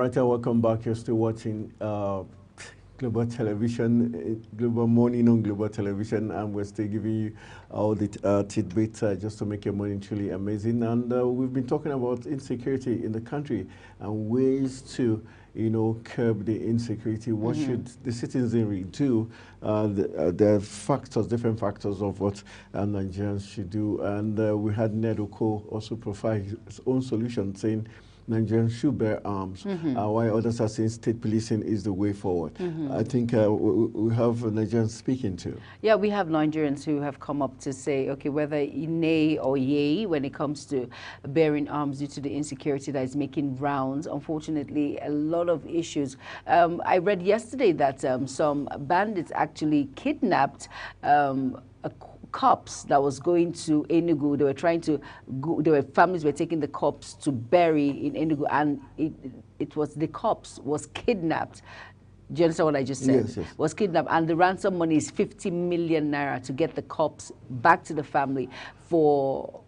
right, welcome back. You're still watching Global Television, Global Morning on Global Television, and we're still giving you all the tidbits just to make your morning truly amazing. And we've been talking about insecurity in the country and ways to, curb the insecurity. What should the citizenry do? There are factors, different factors of what Nigerians should do. And we had Ned Oko also provide his own solution, saying Nigerians should bear arms, while others are saying state policing is the way forward. I think we have Nigerians speaking too. Yeah, we have Nigerians who have come up to say, okay, whether nay or yay when it comes to bearing arms due to the insecurity that is making rounds. Unfortunately, a lot of issues. I read yesterday that some bandits actually kidnapped a corpse that was going to Enugu. They were trying to go, families were taking the corpse to bury in Enugu, and the corpse was kidnapped. Do you understand what I just said? Yes, yes. Was kidnapped, and the ransom money is 50 million naira to get the corpse back to the family for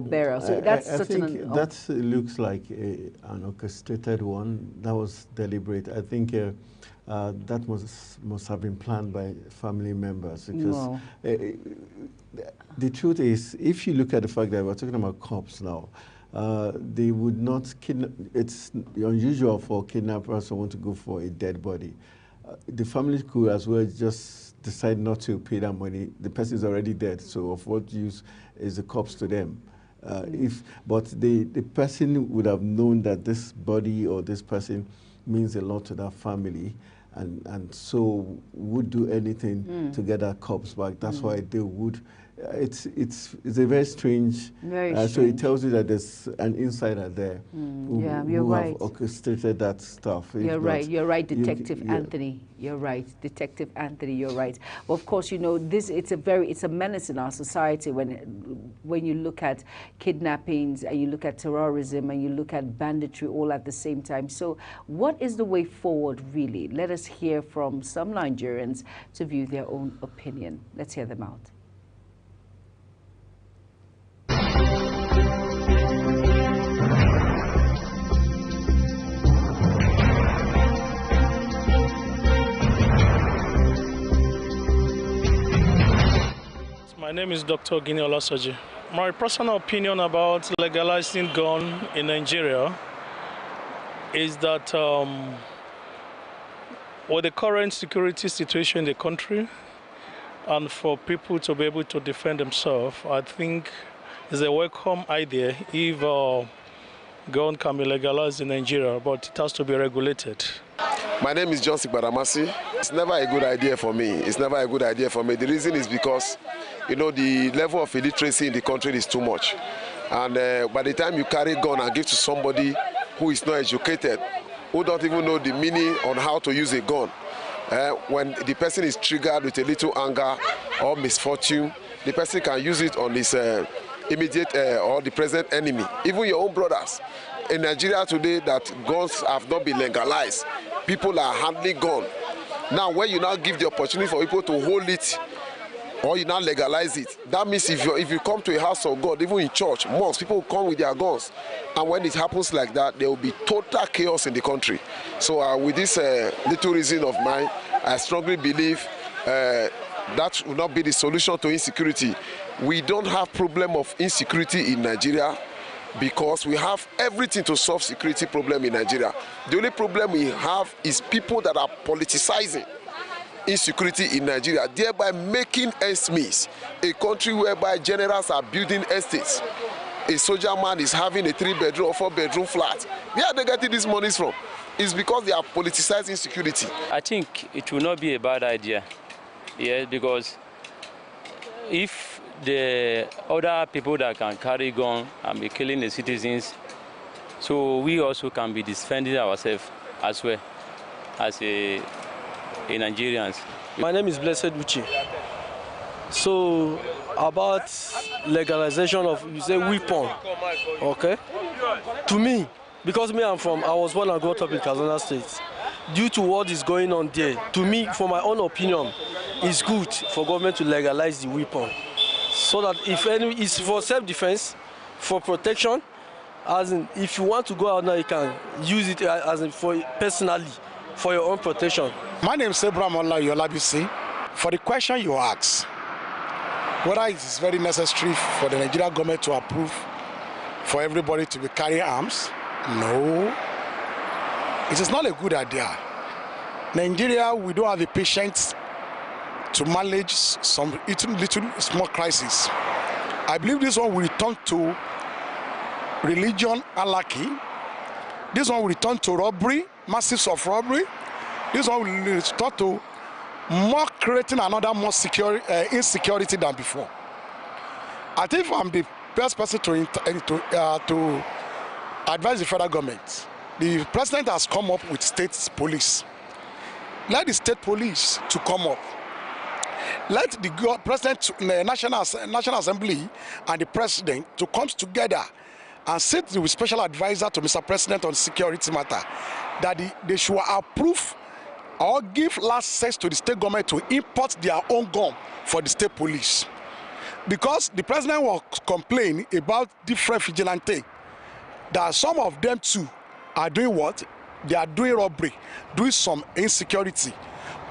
burial. So that's I think that looks like an orchestrated one. That was deliberate. I think that must have been planned by family members, because the truth is, if you look at the fact that we're talking about cops now, they would not kidnap. It's unusual for kidnappers to want to go for a dead body. The family could as well just decide not to pay that money. The person is already dead, so of what use is the corpse to them? But the person would have known that this body or this person means a lot to that family, and so would do anything to get that corpse back. That's why they would. It's a very strange. So it tells you that there's an insider there who have orchestrated that stuff. You're right, Detective Anthony. You're right, Detective Anthony. You're right. Well, of course, it's a menace in our society when you look at kidnappings and you look at terrorism and you look at banditry all at the same time. So, what is the way forward, really? Let us hear from some Nigerians to view their own opinion. Let's hear them out. My name is Dr. Gini Olasoji. My personal opinion about legalizing gun in Nigeria is that with the current security situation in the country, and for people to be able to defend themselves, I think it's a welcome idea if gun can be legalized in Nigeria, but it has to be regulated. My name is Johnson Badamasi. It's never a good idea for me. It's never a good idea for me. The reason is because, the level of illiteracy in the country is too much. And by the time you carry a gun and give to somebody who is not educated, who don't even know the meaning on how to use a gun, when the person is triggered with a little anger or misfortune, the person can use it on his immediate or the present enemy, even your own brothers. In Nigeria today, that guns have not been legalized. People are handling guns. Now, when you now give the opportunity for people to hold it, or you now legalize it, that means if you come to a house of God, even in church, most people come with their guns. And when it happens like that, there will be total chaos in the country. So with this little reason of mine, I strongly believe that will not be the solution to insecurity. We don't have problem of insecurity in Nigeria because we have everything to solve security problem in Nigeria. The only problem we have is people that are politicizing insecurity in Nigeria, thereby making ends meet. A country whereby generals are building estates. A soldier man is having a 3-bedroom or 4-bedroom flat. Where are they getting these monies from? It's because they are politicizing security. I think it will not be a bad idea. Yeah, because if the other people that can carry gun and be killing the citizens, so we also can be defending ourselves as well as a Nigerians. My name is Blessed Uchi. So about legalization of, you say, weapon, okay? To me, because I was born and brought up in Kaduna State. Due to what is going on there, to me, for my own opinion, it's good for government to legalize the weapon, so that if any, it's for self-defense, for protection, as in, if you want to go out now, you can use it as in for personally, for your own protection. My name is Abraham Olabisi. For the question you ask, whether it is very necessary for the Nigerian government to approve for everybody to be carrying arms, no. It is not a good idea. Nigeria, we don't have the patience to manage some little small crisis. I believe this one will return to religion anarchy. This one will return to robbery, masses of robbery. This one will return to more creating another more insecurity than before. I think I'm the best person to advise the federal government. The president has come up with state police. Let the state police to come up. Let the president, the National Assembly, and the president to come together and sit with special advisor to Mr. President on security matter that they should approve or give license to the state government to import their own gun for the state police. Because the president will complain about different vigilante, that some of them too are doing what? They are doing robbery, doing some insecurity.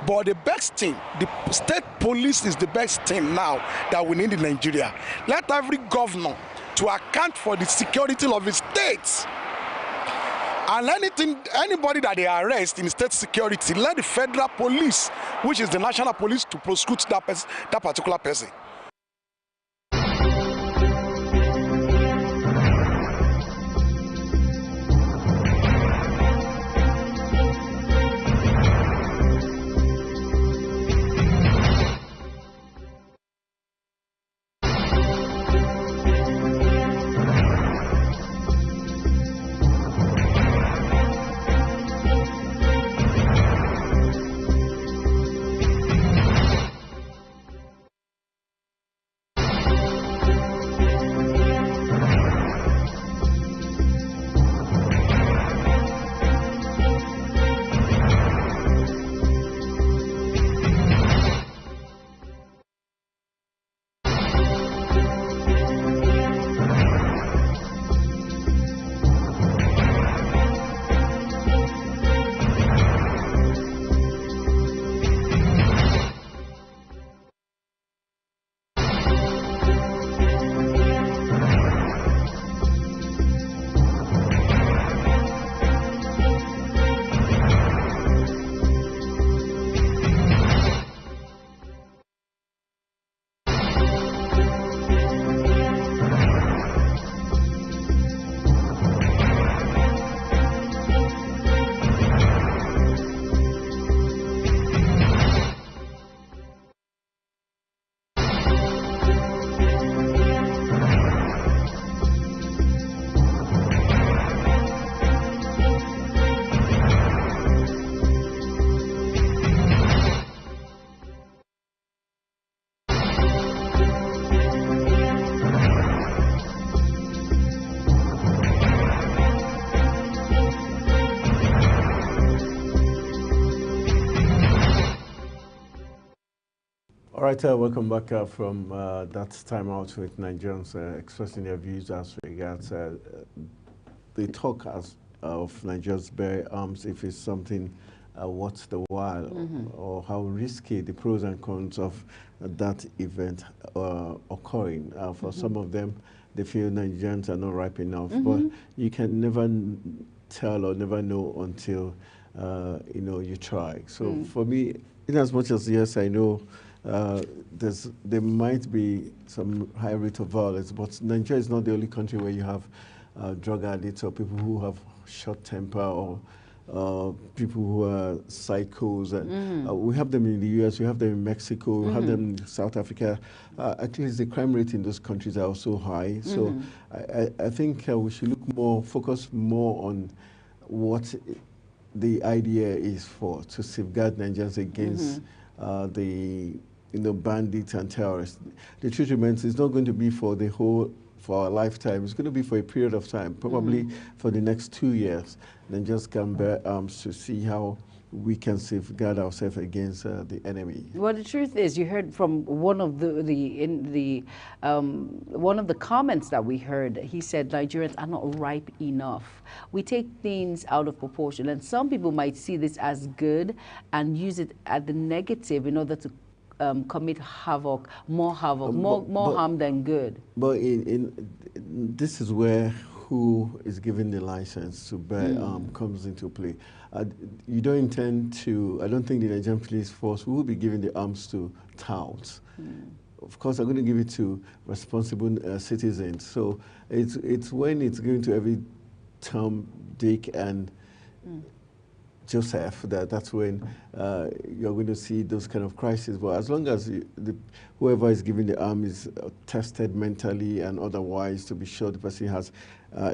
But the best thing, the state police is the best thing now that we need in Nigeria. Let every governor to account for the security of his states. And anybody that they arrest in state security, let the federal police, which is the national police, to prosecute that particular person. All right, welcome back from that time out with Nigerians expressing their views as regards the talk of Nigerians bear arms, if it's something worth the while, or how risky the pros and cons of that event occurring. For some of them, they feel Nigerians are not ripe enough, but you can never tell or never know until you try. So for me, in as much as yes, I know there might be some high rate of violence, but Nigeria is not the only country where you have drug addicts or people who have short temper or people who are psychos. And, we have them in the US, we have them in Mexico, we have them in South Africa. At least the crime rate in those countries are also high. So I think we should focus more on what the idea is to safeguard Nigerians against the bandits and terrorists. The truth remains, it's not going to be for our lifetime. It's going to be for a period of time, probably for the next 2 years. Then just can bear arms to see how we can safeguard ourselves against the enemy. Well, the truth is, you heard from one of one of the comments that we heard. He said Nigerians are not ripe enough. We take things out of proportion, and some people might see this as good and use it as the negative in order to commit havoc, more harm than good. But this is where who is given the license to bear comes into play. You don't intend to, I don't think the Nigerian police force will be giving the arms to touts. Of course, I'm going to give it to responsible citizens. So it's when it's given to every Tom, Dick, and Joseph, that's when you're going to see those kind of crises. But as long as whoever is giving the arm is tested mentally and otherwise to be sure the person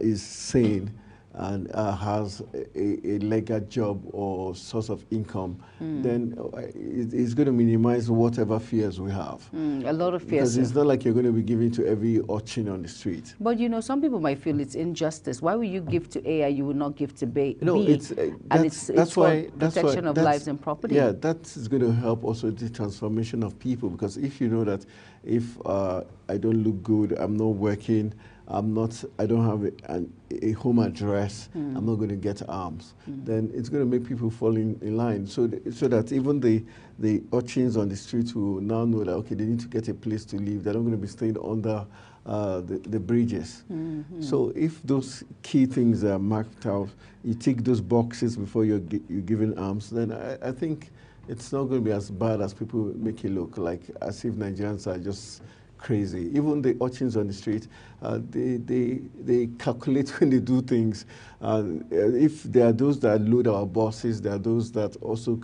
is sane and has a legal job or source of income, then it's going to minimize whatever fears we have. A lot of fears. Because it's not like you're going to be giving to every urchin on the street. But you know, some people might feel it's injustice. Why will you give to A and you will not give to B? No, it's for protection of lives and property. Yeah, that's going to help also the transformation of people, because if you know that if I don't look good, I'm not working, I don't have a home address, I'm not going to get arms, then it's going to make people fall in line. So that even the urchins on the street will now know that, okay, they need to get a place to live. They're not going to be staying under the bridges. So if those key things are marked out, you tick those boxes before you're given arms, then I think it's not going to be as bad as people make it look, like as if Nigerians are just crazy. Even the urchins on the street, they calculate when they do things. If there are those that load our buses, there are those that also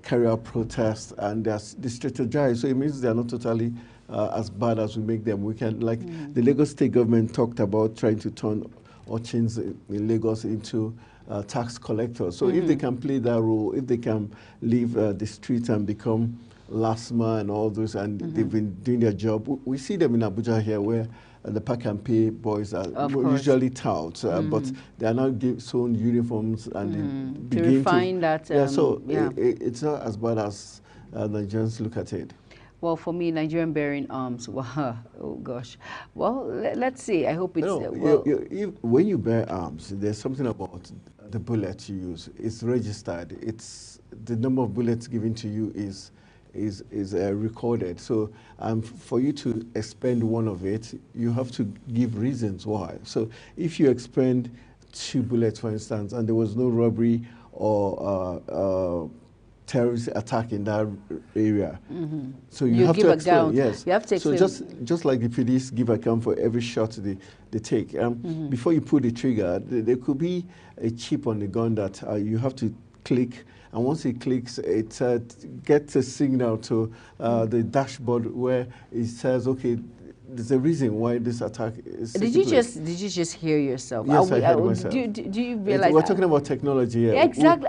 carry out protests, and they strategize. So it means they are not totally as bad as we make them. We can, like the Lagos state government talked about trying to turn urchins in Lagos into tax collectors. So if they can play that role, if they can leave the street and become LASMA and all those, and they've been doing their job. We see them in Abuja here, where the Pack and Pay boys are usually touts, but they are now sewn uniforms and they begin to refine that. It's not as bad as Nigerians look at it. Well, for me, Nigerian bearing arms, oh gosh. Well, let's see. I hope it's... when you bear arms, there's something about the bullet you use. It's registered. It's the number of bullets given to you is recorded. So for you to expend one of it, you have to give reasons why. So if you expend 2 bullets, for instance, and there was no robbery or terrorist attack in that area, so you have to explain. Yes, you have to explain. So just like the police give account for every shot they take. Before you pull the trigger, there could be a chip on the gun that you have to click. And once it clicks, it gets a signal to the dashboard where it says, okay, there's a reason why this attack is. Did you just hear yourself? Yes, I heard myself. Do you realize? We're talking about technology here. Yeah, exactly.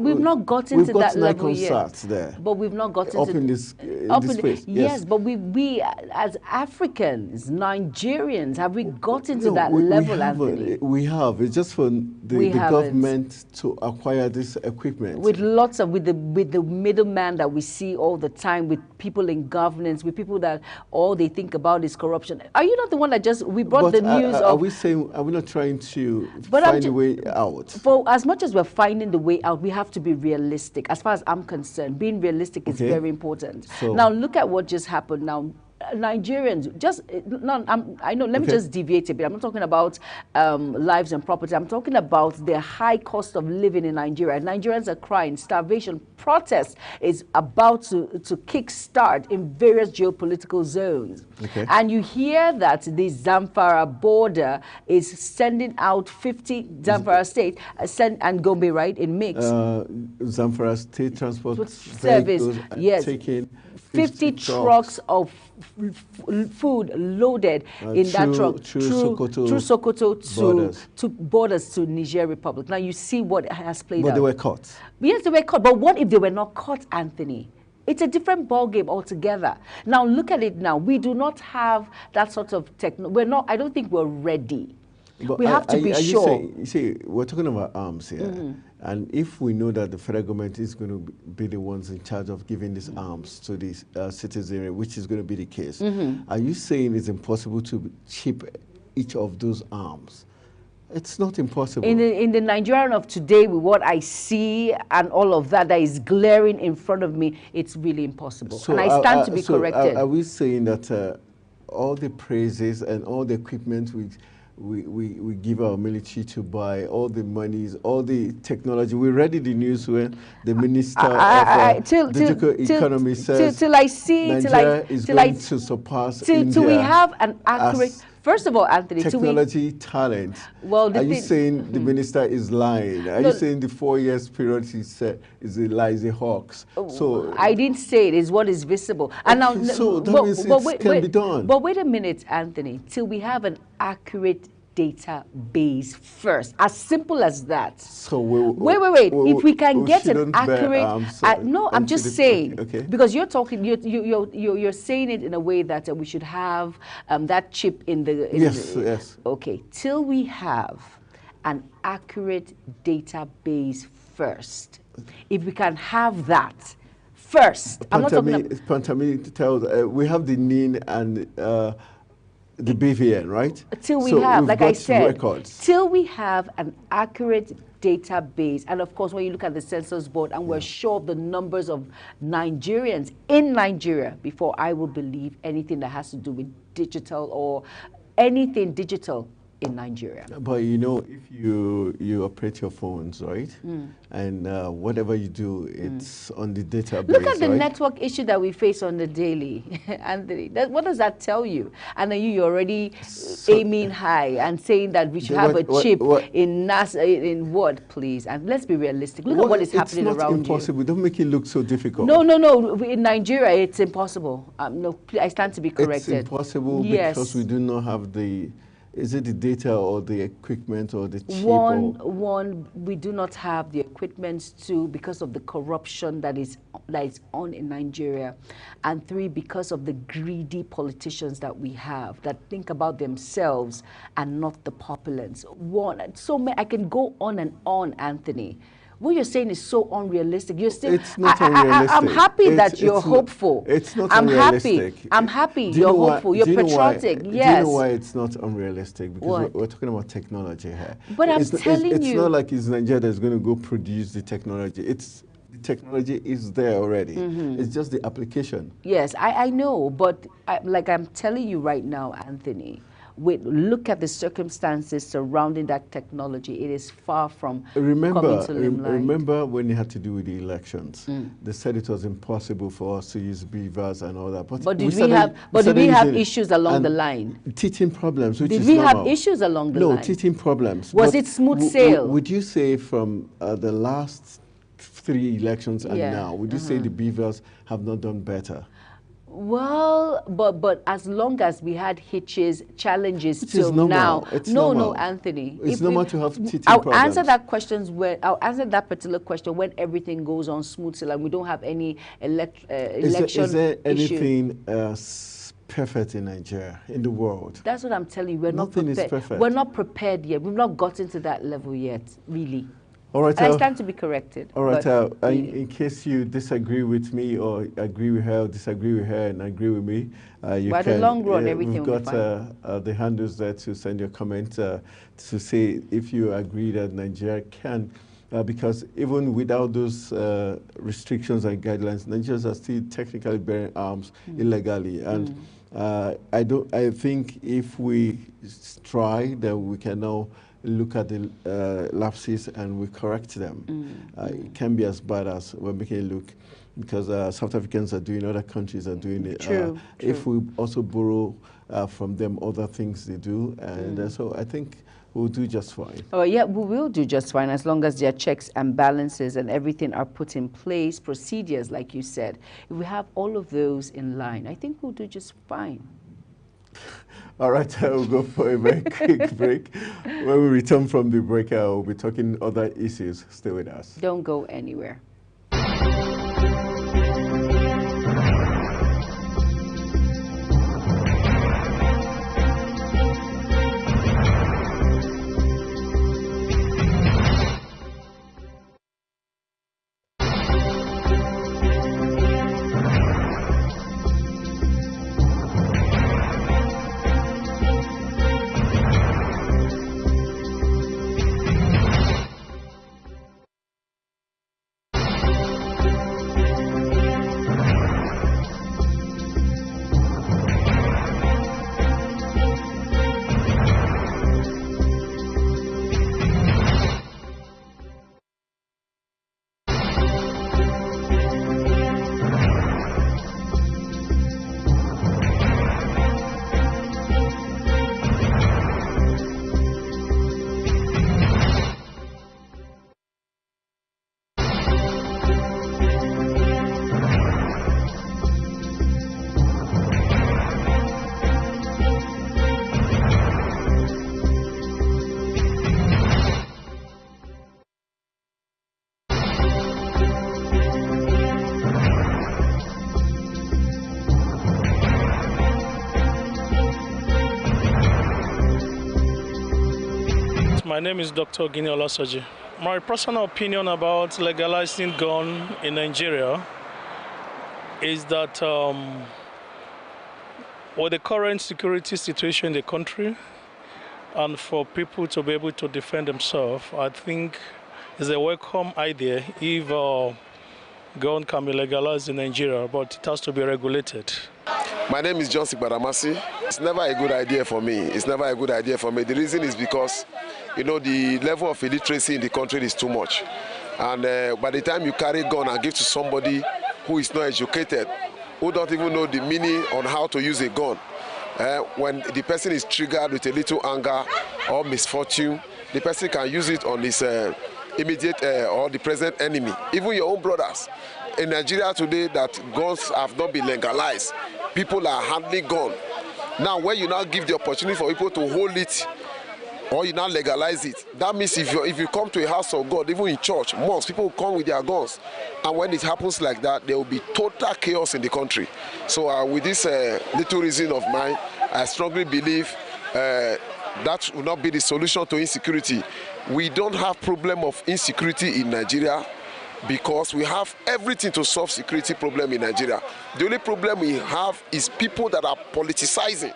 We've not gotten to that level yet. There, but we've not gotten up to in this space. Yes, but we as Africans, Nigerians, have we gotten to that level, Anthony? We have. It's just for the government to acquire this equipment. With lots of with the middleman that we see all the time, with people in governance, with people that all they think about is corruption. Are you not the one that we brought the news of? Are we not trying to find a way out? For as much as we're finding the way out, we have to be realistic. As far as I'm concerned, being realistic is very important. So, now look at what just happened now. Nigerians, let me just deviate a bit. I'm not talking about lives and property. I'm talking about the high cost of living in Nigeria. Nigerians are crying. Starvation. Protest is about to kickstart in various geopolitical zones. And you hear that the Zamfara border is sending out 50 Zamfara state and Gombe, right, in mix. Zamfara State Transport Service, yes, taking 50 trucks of food loaded in that truck through Sokoto to borders to Niger Republic. Now you see what has played out. But they were caught. Yes, they were caught. But what if they were not caught, Anthony? It's a different ballgame altogether. Now look at it now. We do not have that sort of technology. I don't think we're ready. But we have to be sure. You see, we're talking about arms here. And if we know that the federal government is going to be the ones in charge of giving these arms to these citizenry, which is going to be the case, are you saying it's impossible to chip each of those arms? It's not impossible. In the Nigerian of today, with what I see and all of that is glaring in front of me, it's really impossible. So and I stand to be corrected. Are we saying that all the praises and all the equipment we give our military to buy, all the monies, all the technology? We read in the news when the minister of digital economy says Nigeria is going to surpass India. Till we have an accurate... First of all, Anthony, technology talent. Well, are you saying the minister is lying? Are you saying the 4 years period he said is a lie, is a hoax? So I didn't say it. Is what is visible. And now, so that means it can be done. But wait a minute, Anthony. Till we have an accurate database first, as simple as that. So wait. If we can get an accurate, no, I'm just saying, because you're talking, you're saying it in a way that we should have that chip in the. Yes. Okay, till we have an accurate database first. If we can have that first, I'm not talking about. Pantami tells we have the NIN and. The BVN, right? Till we have, like I said, till we have an accurate database, and of course, when you look at the Census Board, and we're sure of the numbers of Nigerians in Nigeria, before I will believe anything that has to do with digital or anything digital in Nigeria. But you know, if you operate your phones, right, and whatever you do, it's on the database. Look at the network issue that we face on the daily, Anthony. What does that tell you? And then you're already aiming high and saying that we should have a chip in NASA, in what, please? And let's be realistic. Look at what is happening around you. It's not impossible. Don't make it look so difficult. No. In Nigeria, it's impossible. No, I stand to be corrected. It's impossible because we do not have the... Is it the data or the equipment or the chip? One, we do not have the equipment. 2, because of the corruption that is on in Nigeria. And 3, because of the greedy politicians that we have that think about themselves and not the populace. I can go on and on, Anthony. What you're saying is so unrealistic. You're still. It's not unrealistic. I'm happy that you're hopeful. It's not unrealistic. I'm happy. You're hopeful. You're patriotic. Yes. Do you know why it's not unrealistic? Because we're talking about technology here. But I'm telling you, it's not like it's Nigeria that's going to go produce the technology. The technology is there already. It's just the application. Yes, I know. But like I'm telling you right now, Anthony. Look at the circumstances surrounding that technology. It is far from coming to limelight. Remember when you had to do with the elections? They said it was impossible for us to use beavers and all that. But did we have issues along the line? Teething problems, which did we have issues along the line? No, teething problems. Was it smooth sail? Would you say from the last 3 elections and now, would you say the beavers have not done better? Well, but as long as we had hitches, challenges till now. No, Anthony. It's normal to have teething problems. I'll answer that particular question when everything goes on smooth sail and we don't have any election issues. Is there anything perfect in Nigeria, in the world? That's what I'm telling you. We're not prepared. Nothing is perfect. We're not prepared yet. We've not gotten to that level yet, really. All right, I stand to be corrected. All right, in case you disagree with me or agree with her or disagree with her and agree with me, you by can. The long run, everything will be fine. We've got the handles there to send your comment to say if you agree that Nigeria can, because even without those restrictions and guidelines, Nigerians are still technically bearing arms illegally. And I think if we try, then we can now look at the lapses and we correct them. It can be as bad as we're making it look, because South Africans are doing, other countries are doing it. True. If we also borrow from them other things they do, and so I think we'll do just fine. Oh yeah, we will do just fine as long as there are checks and balances and everything are put in place, procedures like you said. If we have all of those in line, I think we'll do just fine. All right, we'll go for a very quick break. When we return from the break, we'll be talking other issues. Stay with us. Don't go anywhere. My name is Dr. Gini Olasoji. My personal opinion about legalizing gun in Nigeria is that with the current security situation in the country, and for people to be able to defend themselves, I think it's a welcome idea if gun can be legalized in Nigeria, but it has to be regulated. My name is Johnson Badamasi. It's never a good idea for me. It's never a good idea for me. The reason is because, you know, the level of illiteracy in the country is too much. And by the time you carry a gun and give to somebody who is not educated, who don't even know the meaning on how to use a gun, when the person is triggered with a little anger or misfortune, the person can use it on his immediate or the present enemy. Even your own brothers. In Nigeria today, that guns have not been legalized. People are handling guns. Now, when you now give the opportunity for people to hold it, or you now legalize it, that means if you come to a house of God, even in church, mosques, people will come with their guns. And when it happens like that, there will be total chaos in the country. So with this little reason of mine, I strongly believe that will not be the solution to insecurity. We don't have problem of insecurity in Nigeria because we have everything to solve security problem in Nigeria. The only problem we have is people that are politicizing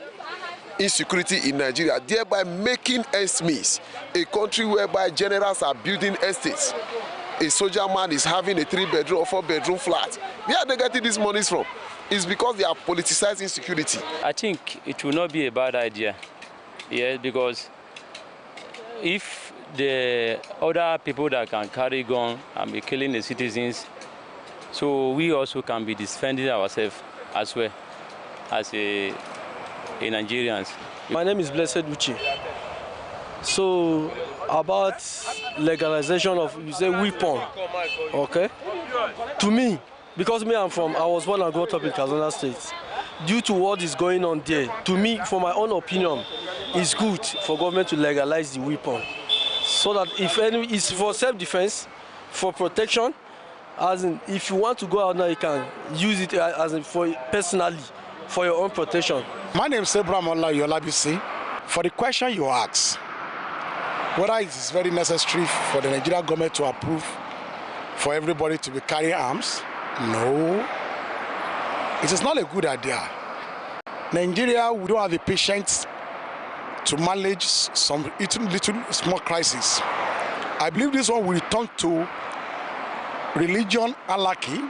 insecurity in Nigeria, thereby making ends meet. A country whereby generals are building estates. A soldier man is having a 3-bedroom or 4-bedroom flat. Where are they getting these monies from? It's because they are politicizing security. I think it will not be a bad idea, yes, because if the other people that can carry gun and be killing the citizens, so we also can be defending ourselves as well as Nigerians. My name is Blessed Uche. So about legalization of, you say, weapon, okay? To me, because I was born and brought up in Kaduna State, due to what is going on there, to me, for my own opinion, it's good for government to legalize the weapon, so that if any, it's for self-defense, for protection, as in if you want to go out now, you can use it as in for personally, for your own protection. My name is Abraham Yolabisi. For the question you ask, whether it is very necessary for the Nigerian government to approve for everybody to be carrying arms, no. It is not a good idea. Nigeria, we don't have the patience to manage some little small crisis. I believe this one will return to religion anarchy.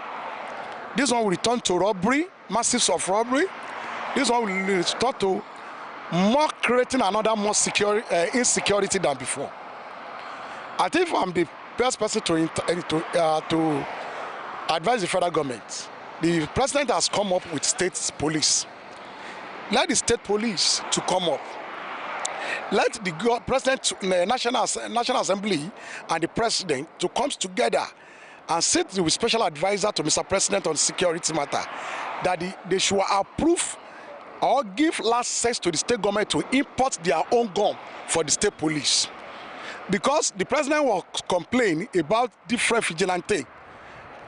This one will return to robbery, massive of robbery. This one will return to more creating another more insecurity than before. I think I'm the best person to advise the federal government. The president has come up with state police. Let the state police to come up. Let the president, the National Assembly, and the president to come together and sit with special advisor to Mr. President on security matter, that they should approve or give license to the state government to import their own gun for the state police. Because the president will complain about different vigilante,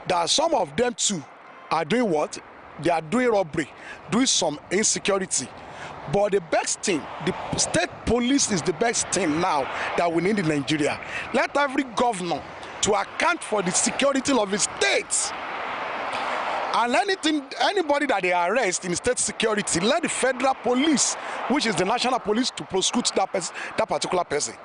that some of them too are doing what? They are doing robbery, doing some insecurity. But the best thing, the state police is the best thing now that we need in Nigeria. Let every governor to account for the security of his states. And anybody that they arrest in state security, let the federal police, which is the national police, to prosecute that particular person.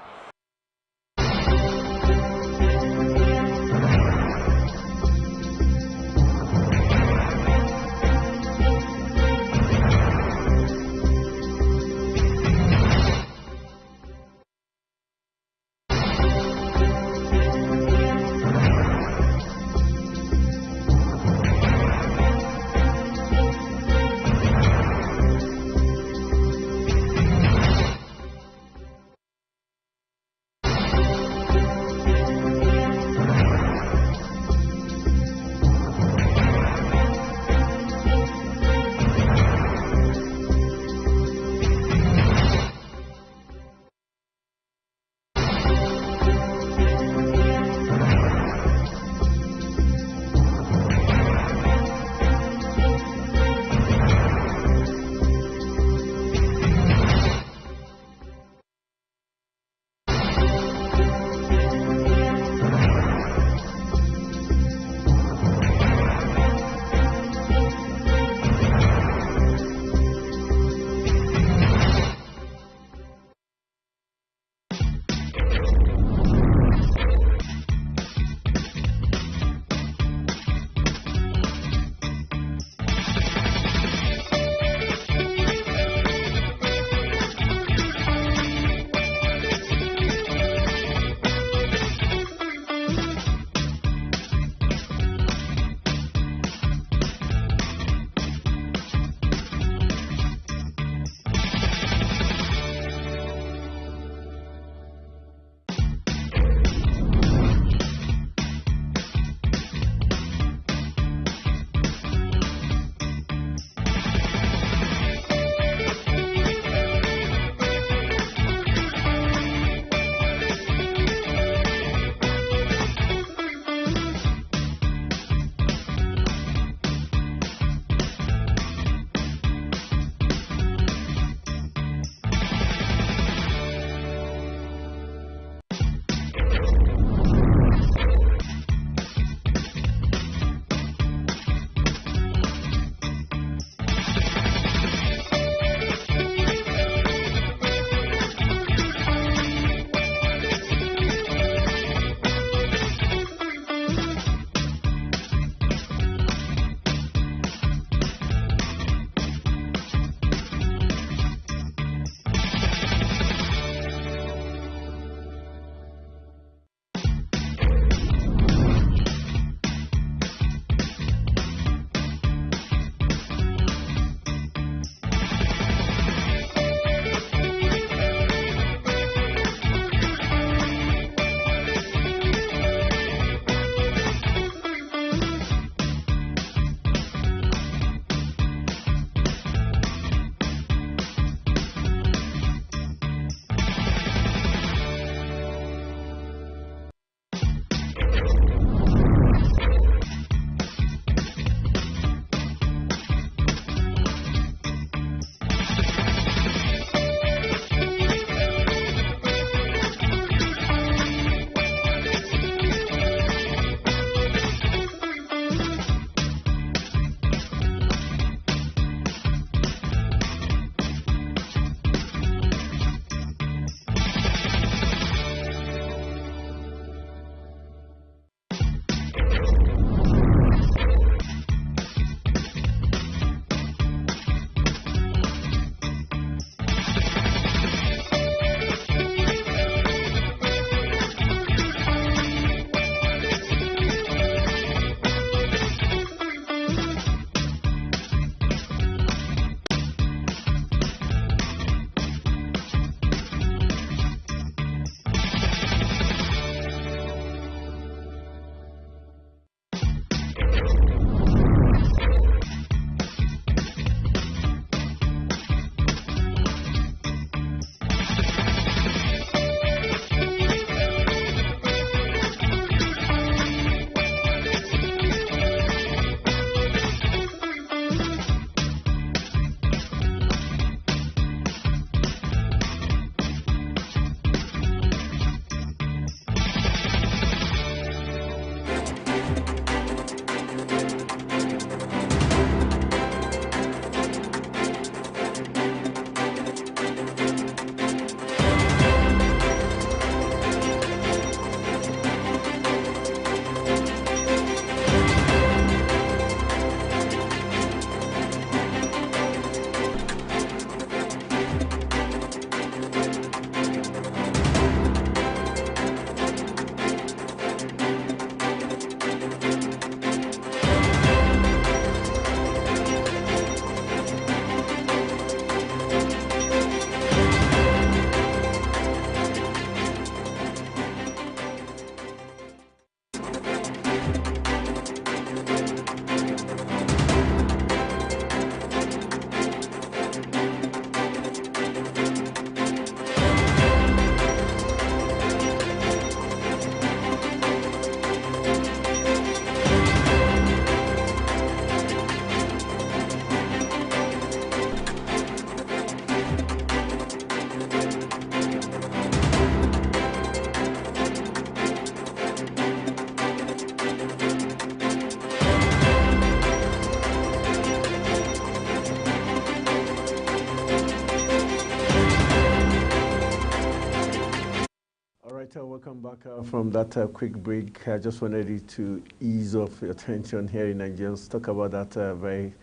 Welcome back from that quick break. I just wanted you to ease off your tension here in Nigeria. Let's talk about that very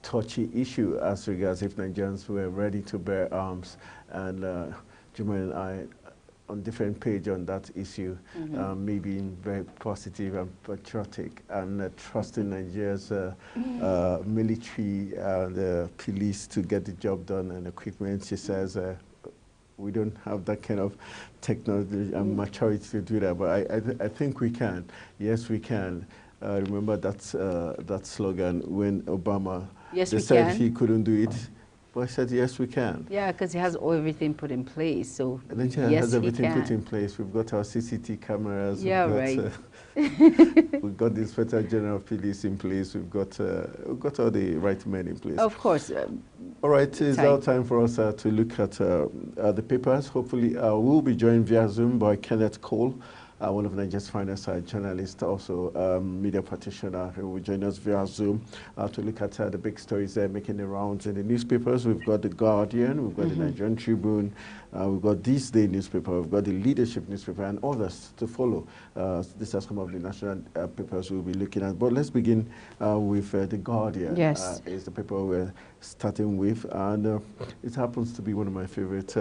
touchy issue as regards if Nigerians were ready to bear arms. And Juma and I on different page on that issue, me being very positive and patriotic and trusting Nigeria's military and police to get the job done and equipment. She says we don't have that kind of technology and maturity to do that, but I think we can. Yes, we can. Remember that slogan when Obama said he couldn't do it. But I said, yes, we can. Yeah, because he has everything put in place. So Nigeria yes, has everything put in place. We've got our CCTV cameras. Yeah, right. We've got the Inspector General of Police in place. We've got all the right men in place. Of course. All right, it's now time for us to look at the papers. Hopefully, we'll be joined via Zoom by Kenneth Cole, one of Nigeria's finest journalists, also media practitioner, who will join us via Zoom to look at the big stories making the rounds in the newspapers. We've got The Guardian, we've got the Nigerian Tribune, we've got This Day newspaper, we've got the Leadership newspaper, and others to follow. These are some of the national papers we'll be looking at. But let's begin with The Guardian. Yes. Is the paper we're starting with, and it happens to be one of my favorite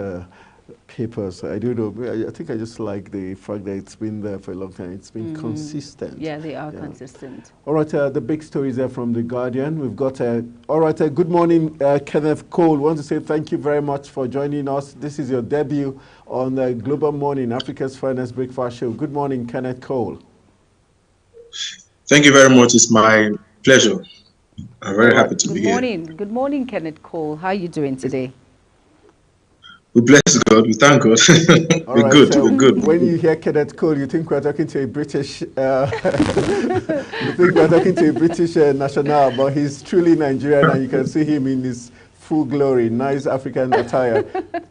papers. I don't know. I think I just like the fact that it's been there for a long time. It's been consistent. Yeah, they are consistent. All right, the big stories are from The Guardian. We've got, all right, good morning, Kenneth Cole. Want to say thank you very much for joining us. This is your debut on the Global Morning, Africa's Finest Breakfast Show. Good morning, Kenneth Cole. Thank you very much. It's my pleasure. I'm very happy to be here. Good morning, Kenneth Cole. How are you doing today? We bless God. We thank God. We're good. We're good. When you hear Kenneth Cole, you think we're talking to a British. You think we're talking to a British national, but he's truly Nigerian, and you can see him in his full glory, nice African attire.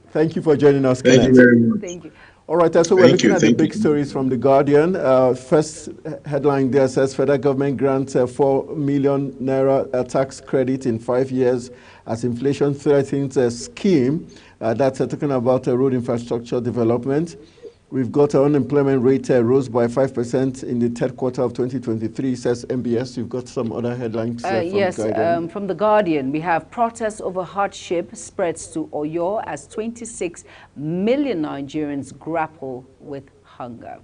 Thank you for joining us, Kenneth. Thank you very much. Thank you. All right, so we're looking at the big stories from The Guardian. First headline there says federal government grants 4 million naira tax credit in 5 years as inflation threatens a scheme. That's talking about road infrastructure development. We've got our unemployment rate rose by 5% in the third quarter of 2023, says MBS. You've got some other headlines from yes, The Guardian. From The Guardian, we have protests over hardship spreads to Oyo as 26 million Nigerians grapple with hunger.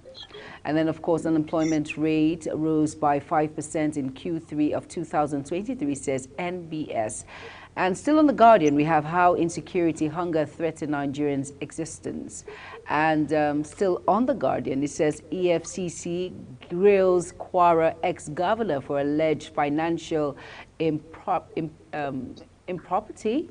And then, of course, unemployment rate rose by 5% in Q3 of 2023, says NBS. And still on The Guardian, we have how insecurity, hunger threaten Nigerians' existence. And still on The Guardian, it says EFCC grills Kwara ex-governor for alleged financial impropriety.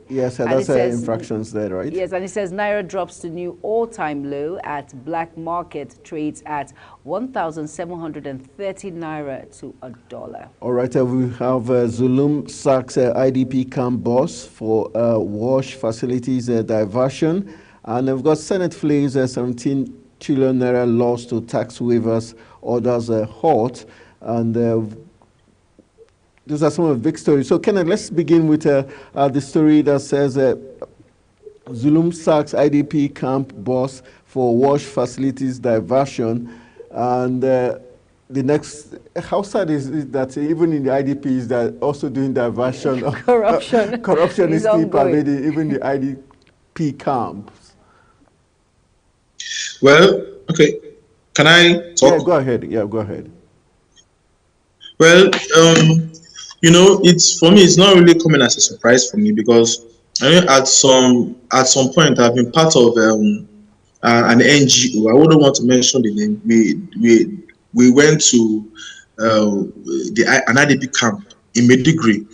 Yes, and that's infractions there, right? Yes, and it says Naira drops to new all-time low at black market, trades at 1,730 Naira to $1. All right, we have Zulum sacks IDP camp boss for wash facilities diversion. And we've got Senate flames 17 trillion Naira loss to tax waivers, orders halt. And those are some of the big stories. So, Kenneth, let's begin with the story that says Zulum sacks IDP camp boss for wash facilities diversion. And the next, how sad is it that even in the IDPs they're also doing diversion? Corruption. Corruption is still pervading even the IDP camps. Well, okay. Can I talk? Yeah, go ahead. Yeah, go ahead. Well, you know, it's for me. It's not really coming as a surprise for me because I mean, at some point, I've been part of an NGO. I wouldn't want to mention the name. We went to an IDP camp in Medigri,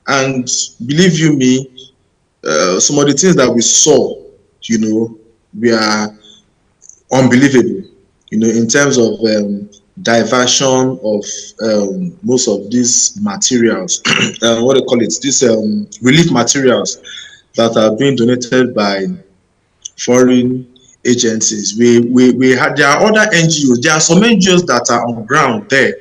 and believe you me, some of the things that we saw, you know, were unbelievable. You know, in terms of diversion of most of these materials, what they call it, these relief materials that are being donated by foreign agencies. We had, there are other NGOs, there are some NGOs that are on ground there,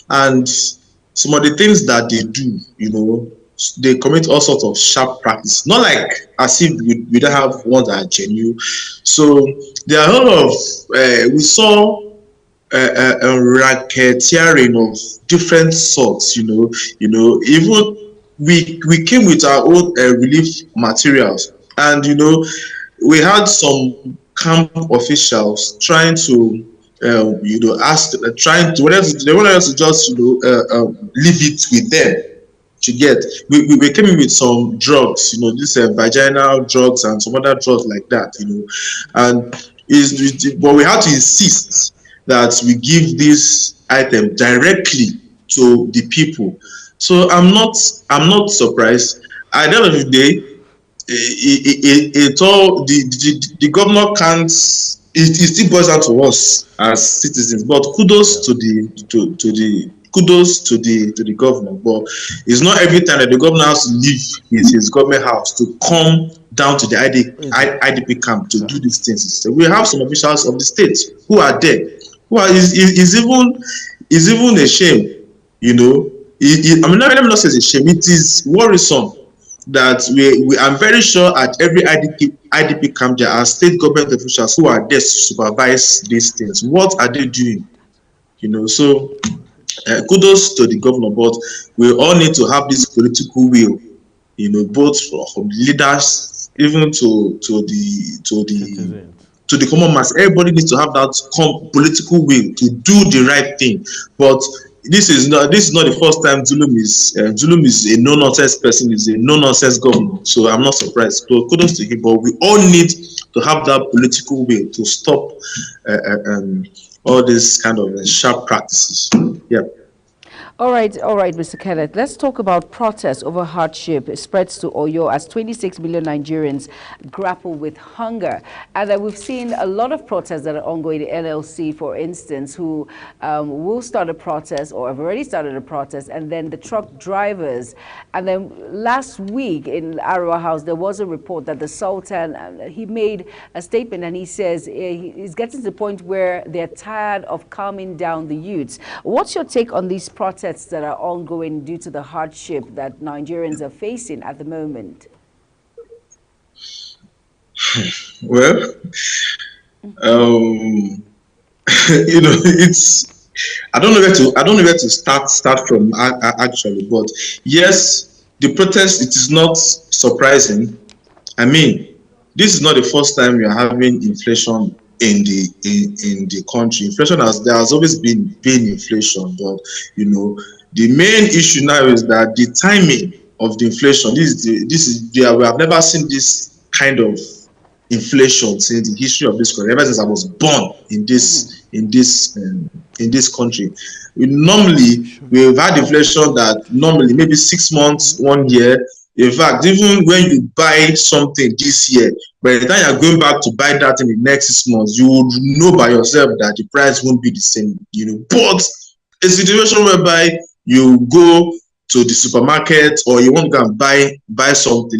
and some of the things that they do, you know, they commit all sorts of sharp practice, not like as if we don't have ones that are genuine. So there are a lot of we saw racketeering of different sorts. Even we came with our own relief materials, and we had some camp officials trying to they wanted us to just leave it with them to get. We came in with some drugs, this vaginal drugs and some other drugs like that, and but we had to insist that we give this item directly to the people. So I'm not surprised. At the end of the day, the governor can't. It still boils down to us as citizens. But kudos to the governor. But it's not every time that the governor has to leave his government house to come down to the IDP camp to do these things. So we have some officials of the state who are there. Is even a shame, let me not say it's a shame. It is worrisome that I'm very sure at every IDP camp there are state government officials who are there to supervise these things. What are they doing? So kudos to the governor, but we all need to have this political will, both from leaders even to the common mass. Everybody needs to have that political will to do the right thing. But this is not the first time Zulum is a no-nonsense person, is a no-nonsense governor. So I'm not surprised. So kudos to him. But we all need to have that political will to stop all these kind of sharp practices. Yeah. All right, Mr. Kenneth. Let's talk about protests over hardship spreads to Oyo as 26 million Nigerians grapple with hunger. And we've seen a lot of protests that are ongoing. The NLC, for instance, who will start a protest or have already started a protest, and then the truck drivers. And then last week in Arawa House, there was a report that the Sultan, he made a statement, and he says he's getting to the point where they're tired of calming down the youths. What's your take on these protests that are ongoing due to the hardship that Nigerians are facing at the moment? Well, it's I don't know where to start from actually, but yes, the protest, it is not surprising. I mean, this is not the first time we are having inflation in the country. There has always been inflation, but the main issue now is that the timing of the inflation. We have never seen this kind of inflation since the history of this country. Ever since I was born in this country, we've had inflation that normally maybe 6 months, 1 year. In fact, even when you buy something this year, by the time you're going back to buy that in the next 6 months, you would know by yourself that the price won't be the same. But a situation whereby you go to the supermarket or you want to go and buy something,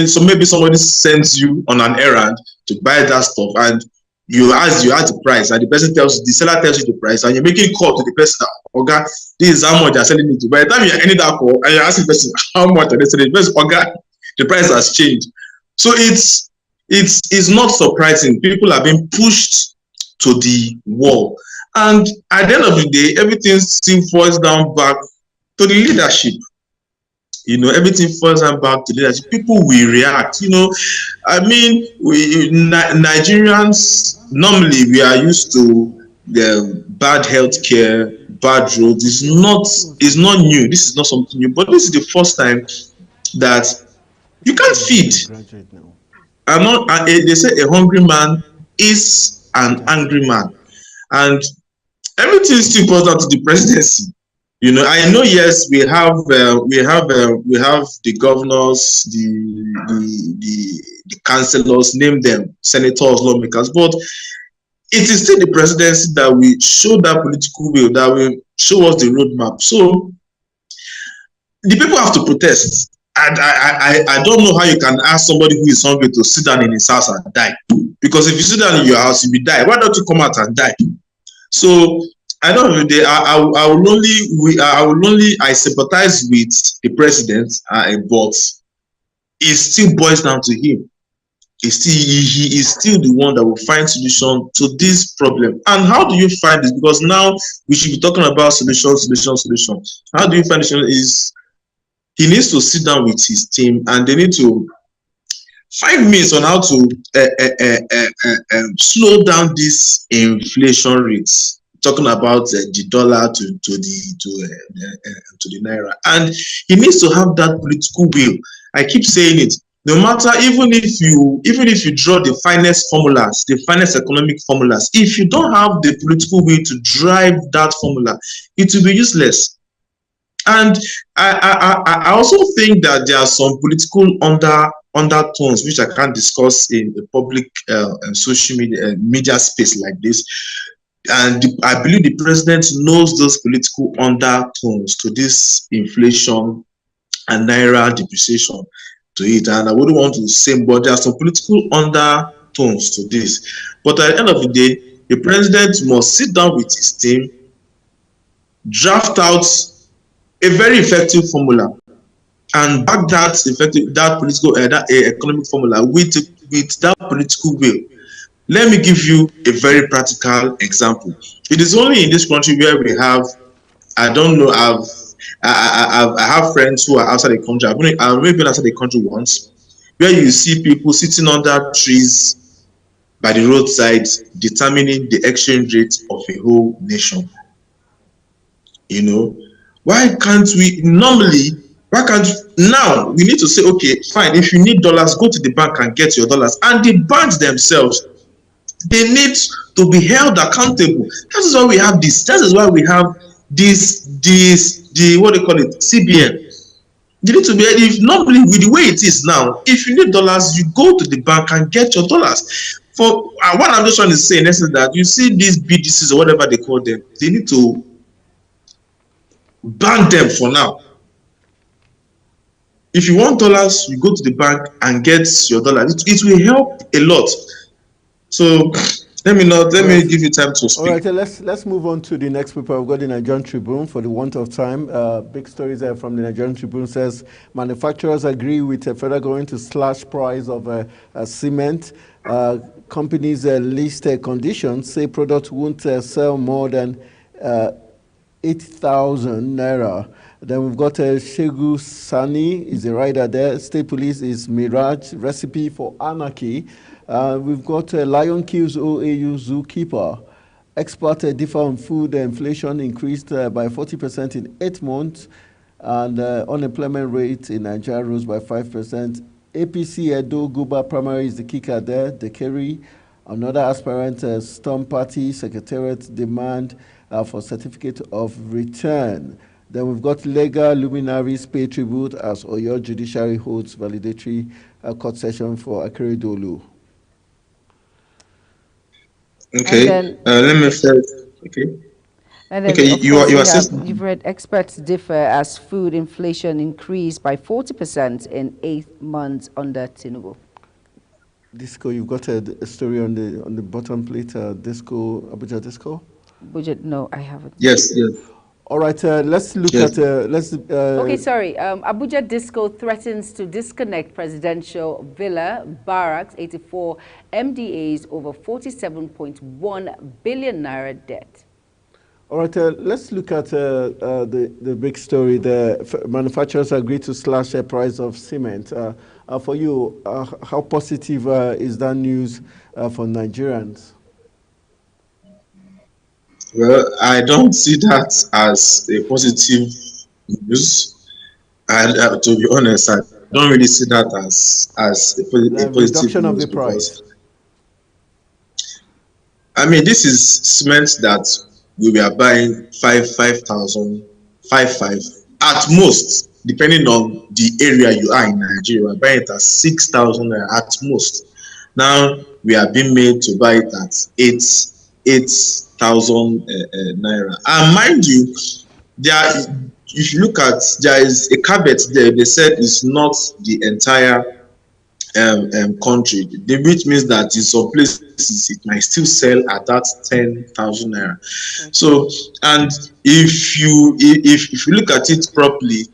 so maybe somebody sends you on an errand to buy that stuff, and you ask the price, and the seller tells you the price, and you're making a call to the person, okay, this is how much they're selling it to. By the time you're ending that call and you're asking the person how much are they selling, okay, the price has changed. So it's not surprising. People are being pushed to the wall, and at the end of the day, everything still falls down back to the leadership. Everything falls down back to leadership. People will react. I mean, Nigerians, normally we are used to the bad healthcare, bad roads. It's not new. This is not something new. But this is the first time that you can't feed. They say a hungry man is an angry man, and everything still boils down to the presidency. I know. Yes, we have the governors, the councillors, name them, senators, lawmakers, but it is still the presidency that will show that political will, that will show us the roadmap. So the people have to protest. I don't know how you can ask somebody who is hungry to sit down in his house and die, because if you sit down in your house, you'll be die. Why don't you come out and die? So I don't know. I sympathize with the president, but it still boils down to him. he is still the one that will find solution to this problem. And how do you find this? Because now we should be talking about solution. How do you find solution? Is he needs to sit down with his team and they need to find means on how to slow down this inflation rates. Talking about the dollar to the naira, and he needs to have that political will. I keep saying it. No matter, even if you draw the finest formulas, the finest economic formulas, if you don't have the political will to drive that formula, it will be useless. And I also think that there are some political undertones which I can't discuss in a public social media space like this. And I believe the president knows those political undertones to this inflation and naira depreciation to it. And I wouldn't want to say, but there are some political undertones to this. But at the end of the day, the president must sit down with his team, draft out a very effective formula, and back that political economic formula with that political will. Let me give you a very practical example. It is only in this country where we have, I don't know, I have friends who are outside the country. I've only been outside the country once, where you see people sitting under trees by the roadside determining the exchange rate of a whole nation. You know, why can't we now we need to say, okay, fine, if you need dollars, go to the bank and get your dollars. And the banks themselves, they need to be held accountable. That is why we have this. That is why we have what they call it, CBN. You need to be, if normally with the way it is now, if you need dollars, you go to the bank and get your dollars. For what I'm just trying to say, is that you see these BDCs or whatever they call them, they need to ban them for now. If you want dollars, you go to the bank and get your dollars. It will help a lot. So let me give you time to speak. All right, let's move on to the next paper. We've got the Nigerian Tribune for the want of time. Big stories there from the Nigerian Tribune says manufacturers agree with the federal government to slash price of cement. Companies list conditions, say products won't sell more than 8,000 naira. Then we've got Shegu Sani is a rider there. State Police is Mirage, recipe for anarchy. We've got Lion Kills OAU Zookeeper. Expert differ on food inflation increased by 40% in 8 months. And unemployment rate in Nigeria rose by 5%. APC Edo Guba Primary is the kicker there. The Kerry, another aspirant, Storm Party Secretariat demand for certificate of return. Then we've got legal luminaries pay tribute as Oyo Judiciary holds validatory court session for Akeredolu. Okay, let me first. Okay. And then, okay, you've read experts differ as food inflation increased by 40% in 8 months under Tinubu. Disco, you've got a story on the bottom plate. Disco, Abuja Disco. Budget? No, I haven't. Yes. All right, let's look at okay, sorry. Abuja Disco threatens to disconnect presidential villa, barracks, 84 MDAs over 47.1 billion naira debt. All right, let's look at the big story. The manufacturers agreed to slash the price of cement. For you, how positive is that news for Nigerians? Well, I don't see that as a positive news. To be honest, I don't really see that as a positive reduction news of the price. I mean, this is cement that we were buying 5,000 at most, depending on the area you are in Nigeria. We're buying it at 6,000 at most. Now we are being made to buy it at 8,000 naira. And mind you, if you look at, there is a caveat there. They said it's not the entire country, which means that in some places it might still sell at that 10,000 naira. Okay. So, and if you look at it properly,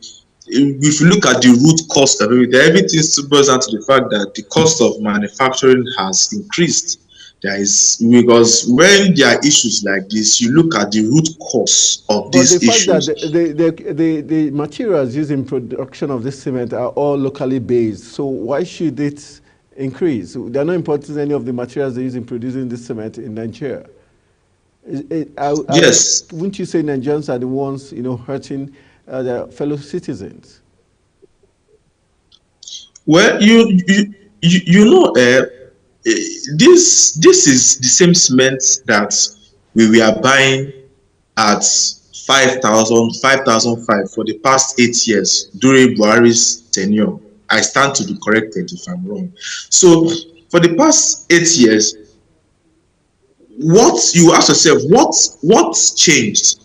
if you look at the root cost of everything still boils down to the fact that the cost of manufacturing has increased. There is, because when there are issues like this, you look at the root cause of these issues. But the fact that the materials used in production of this cement are all locally based, so why should it increase? They're not importing any of the materials they use in producing this cement in Nigeria. Yes. Wouldn't you say Nigerians are the ones, hurting their fellow citizens? Well, this is the same cement that we were buying at 5,005 for the past 8 years during Buhari's tenure. I stand to be corrected if I'm wrong. So for the past 8 years, what you ask yourself, what's changed?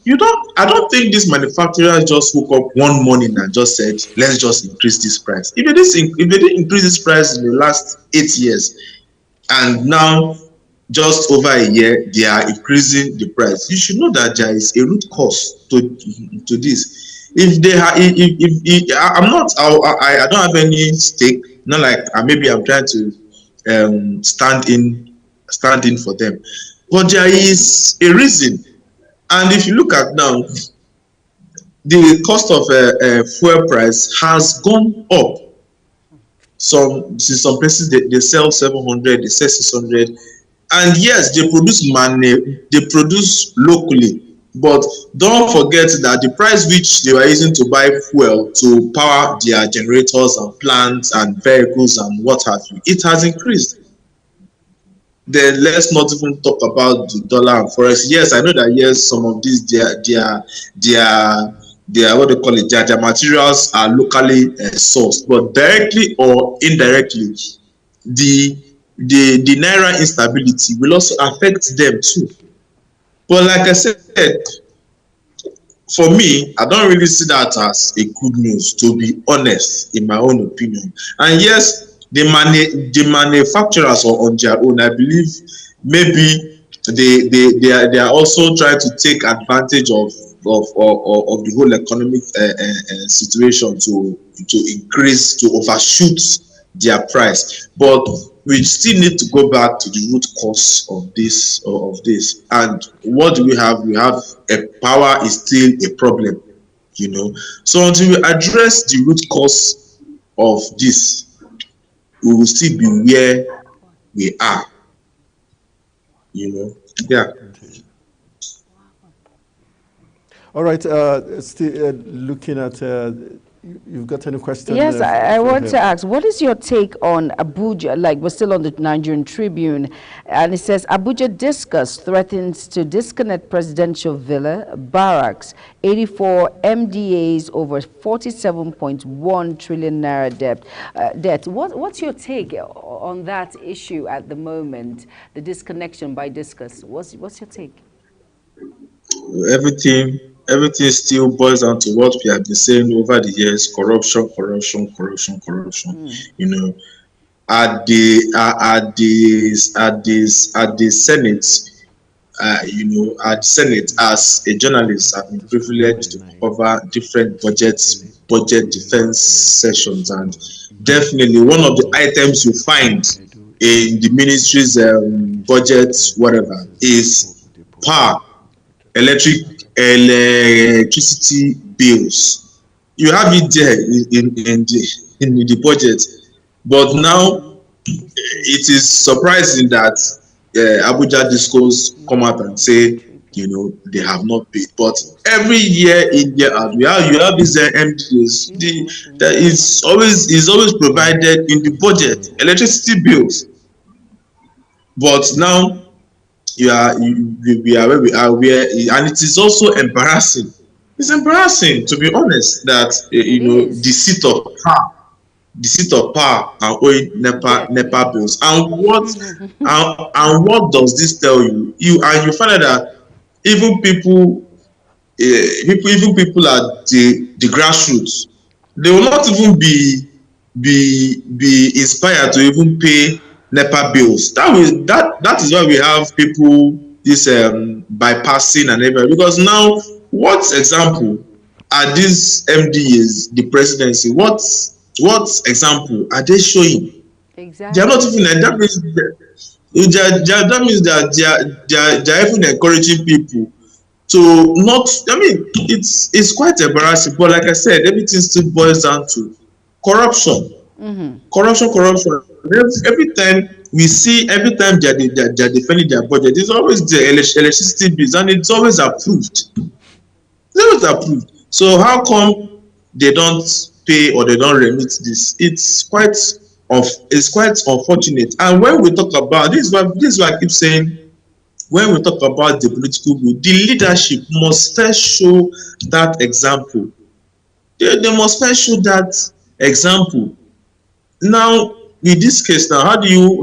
I don't think these manufacturers just woke up one morning and just said, let's just increase this price. If they didn't increase this price in the last 8 years, and now just over a year they are increasing the price, you should know that there is a root cause to this. If they have, I don't have any stake. Not like maybe I'm trying to stand in for them, but there is a reason. And if you look at now, the cost of fuel price has gone up. Some places they sell 700, they sell 600, and yes, they produce locally. But don't forget that the price which they were using to buy fuel to power their generators and plants and vehicles and what have you, it has increased. Then let's not even talk about the dollar and forex. Yes, I know that yes, some of these their what they call it, their materials are locally sourced, but directly or indirectly, the naira instability will also affect them too. But like I said, for me, I don't really see that as a good news, to be honest, in my own opinion. And yes, the manufacturers are on their own. I believe maybe they are also trying to take advantage of the whole economic situation to increase, to overshoot their price. But we still need to go back to the root cause of this. And what do we have? We have power is still a problem, So until we address the root cause of this, we will still be where we are, Yeah. All right, still looking at, you've got any questions? Yes, I want to ask, what is your take on Abuja? Like, we're still on the Nigerian Tribune, and it says, Abuja discuss threatens to disconnect presidential villa, barracks, 84 MDAs over 47.1 trillion naira debt. What's your take on that issue at the moment, the disconnection by discuss? What's your take? Everything still boils down to what we have been saying over the years: corruption. At the Senate, at Senate, as a journalist, I've been privileged to cover different budget defense sessions, and definitely one of the items you find in the ministry's budget, whatever, is power, electricity bills. You have it there in the budget, but now it is surprising that Abuja Discos come out and say they have not paid. But every year in year out, you have these MDs that is always provided in the budget, electricity bills. But now we are where we are, and it is also embarrassing. It's embarrassing, to be honest, that the seat of power are owing NEPA bills. And what does this tell you? You find out that even people at the grassroots, they will not even be inspired to even pay NEPA bills. That is why we have people this bypassing and everything. Because now, what example are these MDAs, the presidency, what example are they showing? Exactly. They are not even, and that means they are even encouraging people to not. I mean, it's quite embarrassing. But like I said, everything still boils down to corruption. Corruption. Every time we see, every time they are defending their budget, it's always the electricity bills, and it's always approved. It's always approved. So how come they don't pay or they don't remit this? It's quite unfortunate. And when we talk about this is why I keep saying, when we talk about the political will, the leadership must first show that example. They must first show that example. Now, in this case, now how do you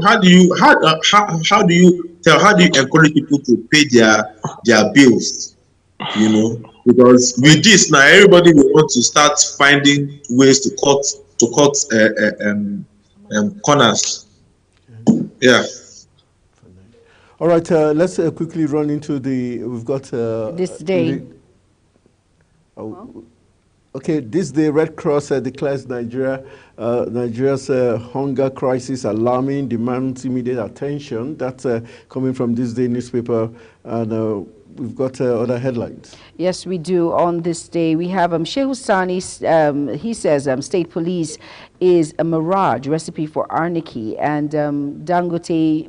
encourage people to pay their bills? You know, because with this now, everybody will want to start finding ways to cut corners. Yeah. All right, let's quickly run into we've got this day. Okay, this day Red Cross declares Nigeria's hunger crisis alarming, demands immediate attention. That's coming from this day newspaper, and we've got other headlines. Yes, we do. On this day, we have Shehu Sani. He says state police is a mirage, recipe for anarchy, and Dangote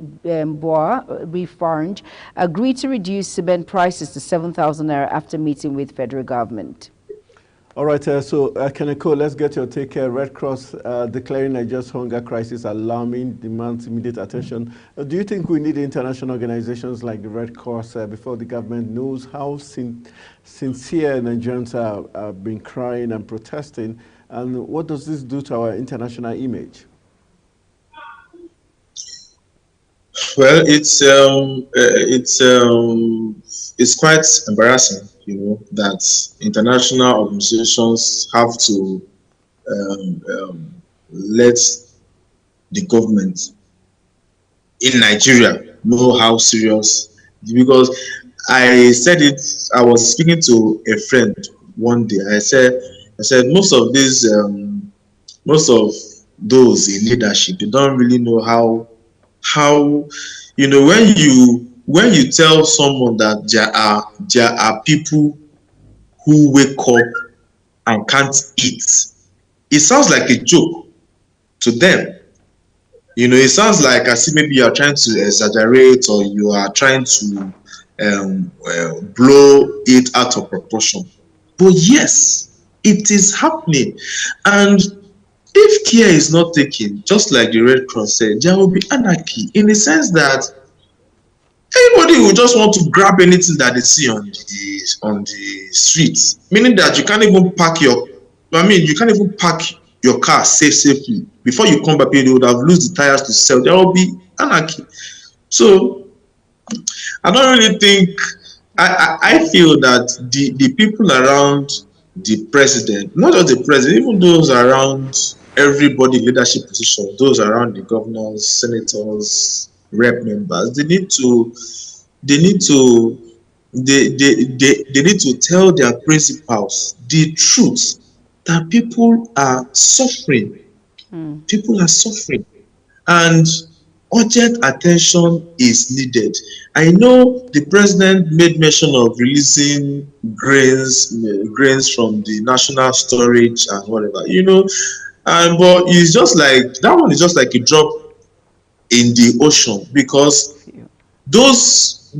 Bois Refarmed agreed to reduce cement prices to 7,000 naira after meeting with federal government. All right, so Kaneko, let's get your take. Red Cross declaring Nigeria's hunger crisis alarming, demands immediate attention. Do you think we need international organizations like the Red Cross before the government knows how sincere Nigerians have been crying and protesting? And what does this do to our international image? Well, it's quite embarrassing, you know, that international organizations have to let the government in Nigeria know how serious. Because I said it, I was speaking to a friend one day. I said most of those in leadership, they don't really know how you know, when you tell someone that there are people who wake up and can't eat, it sounds like a joke to them. You know, it sounds like as if maybe you are trying to exaggerate or you are trying to blow it out of proportion. But yes, it is happening. And if care is not taken, just like the Red Cross said, there will be anarchy, in the sense that anybody will just want to grab anything that they see on the streets, meaning that you can't even park your car safely. Before you come back, you would have lost the tires to sell. There will be anarchy. So I don't really think, I feel that the people around the president, not just the president, even those around everybody in leadership position, those around the governors, senators, rep members, they need to tell their principals the truth, that people are suffering. People are suffering, and urgent attention is needed. I know the president made mention of releasing grains from the national storage and whatever, you know, but it's just like that one is just like a drop in the ocean, because those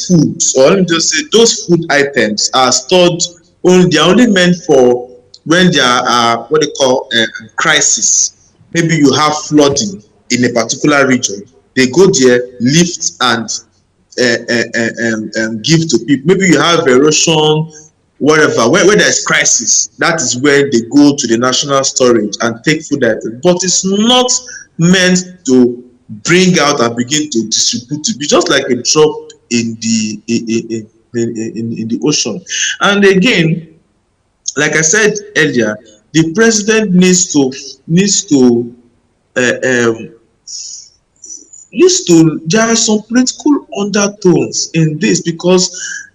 foods, or let me just say, those food items are stored they are only meant for when there are what they call crisis. Maybe you have flooding in a particular region, they go there, lift and give to people. Maybe you have erosion, whatever, where there's crisis, that is where they go to the national storage and take food items. But it's not meant to bring out and begin to distribute, to be just like a drop in the ocean. And again, like I said earlier, the president needs to there are some political undertones in this, because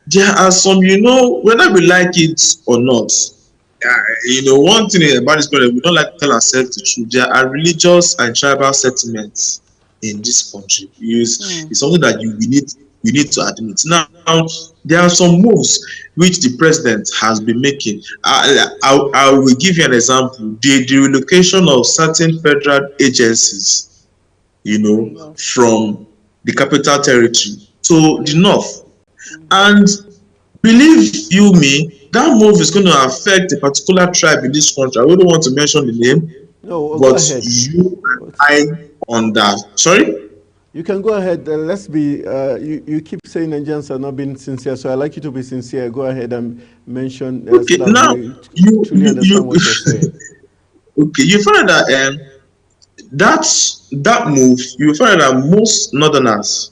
there are some, whether we like it or not, one thing about this country, we don't like to tell ourselves the truth. There are religious and tribal settlements in this country. It's something that we need to admit. Now, there are some moves which the president has been making. I will give you an example. The relocation of certain federal agencies, from the capital territory to the north. And believe you me, that move is going to affect a particular tribe in this country. I wouldn't want to mention the name, but you and I on that. Sorry? You can go ahead. Let's be, you keep saying Nigerians are not being sincere, so I'd like you to be sincere. Go ahead and mention. Okay, so now, you truly understand what you're saying. Okay, you find that that move, you find that most Northerners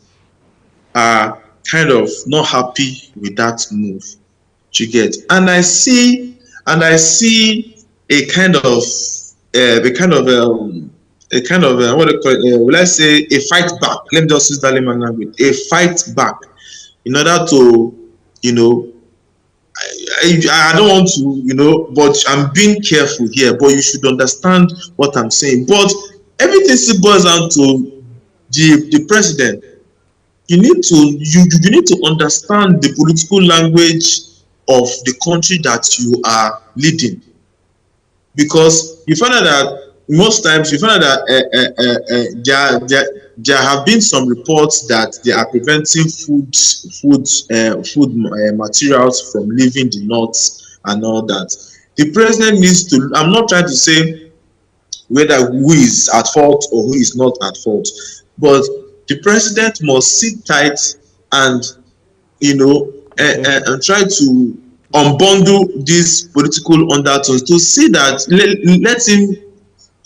are kind of not happy with that move. You get, and I see a kind of what do you call it? Will I say a fight back? Let me just use that layman language. A fight back, in order to, I don't want to, but I'm being careful here. But you should understand what I'm saying. But everything still boils down to the president. You need to understand the political language of the country that you are leading, because you find out that most times you find out that there have been some reports that they are preventing food materials from leaving the north and all that. The president needs to. I'm not trying to say whether who is at fault or who is not at fault, but the president must sit tight and and try to unbundle these political undertones to see that let him.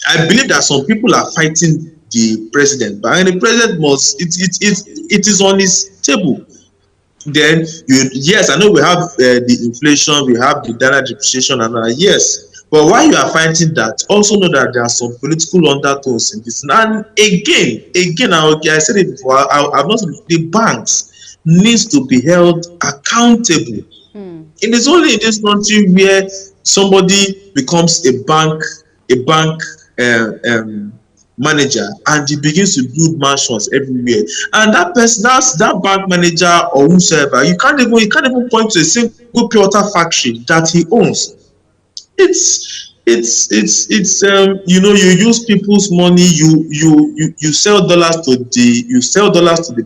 I believe that some people are fighting the president, but the president must. It is on his table. Then yes, I know we have the inflation, we have the dollar depreciation, and yes. But while you are fighting that, also know that there are some political undertones in this. And again, I said it before. I've not said the banks needs to be held accountable. It is only in this country where somebody becomes a bank manager and he begins to build mansions everywhere, and that person, that bank manager or whosoever, you can't even point to a single pure water factory that he owns. It's you use people's money, you sell dollars to the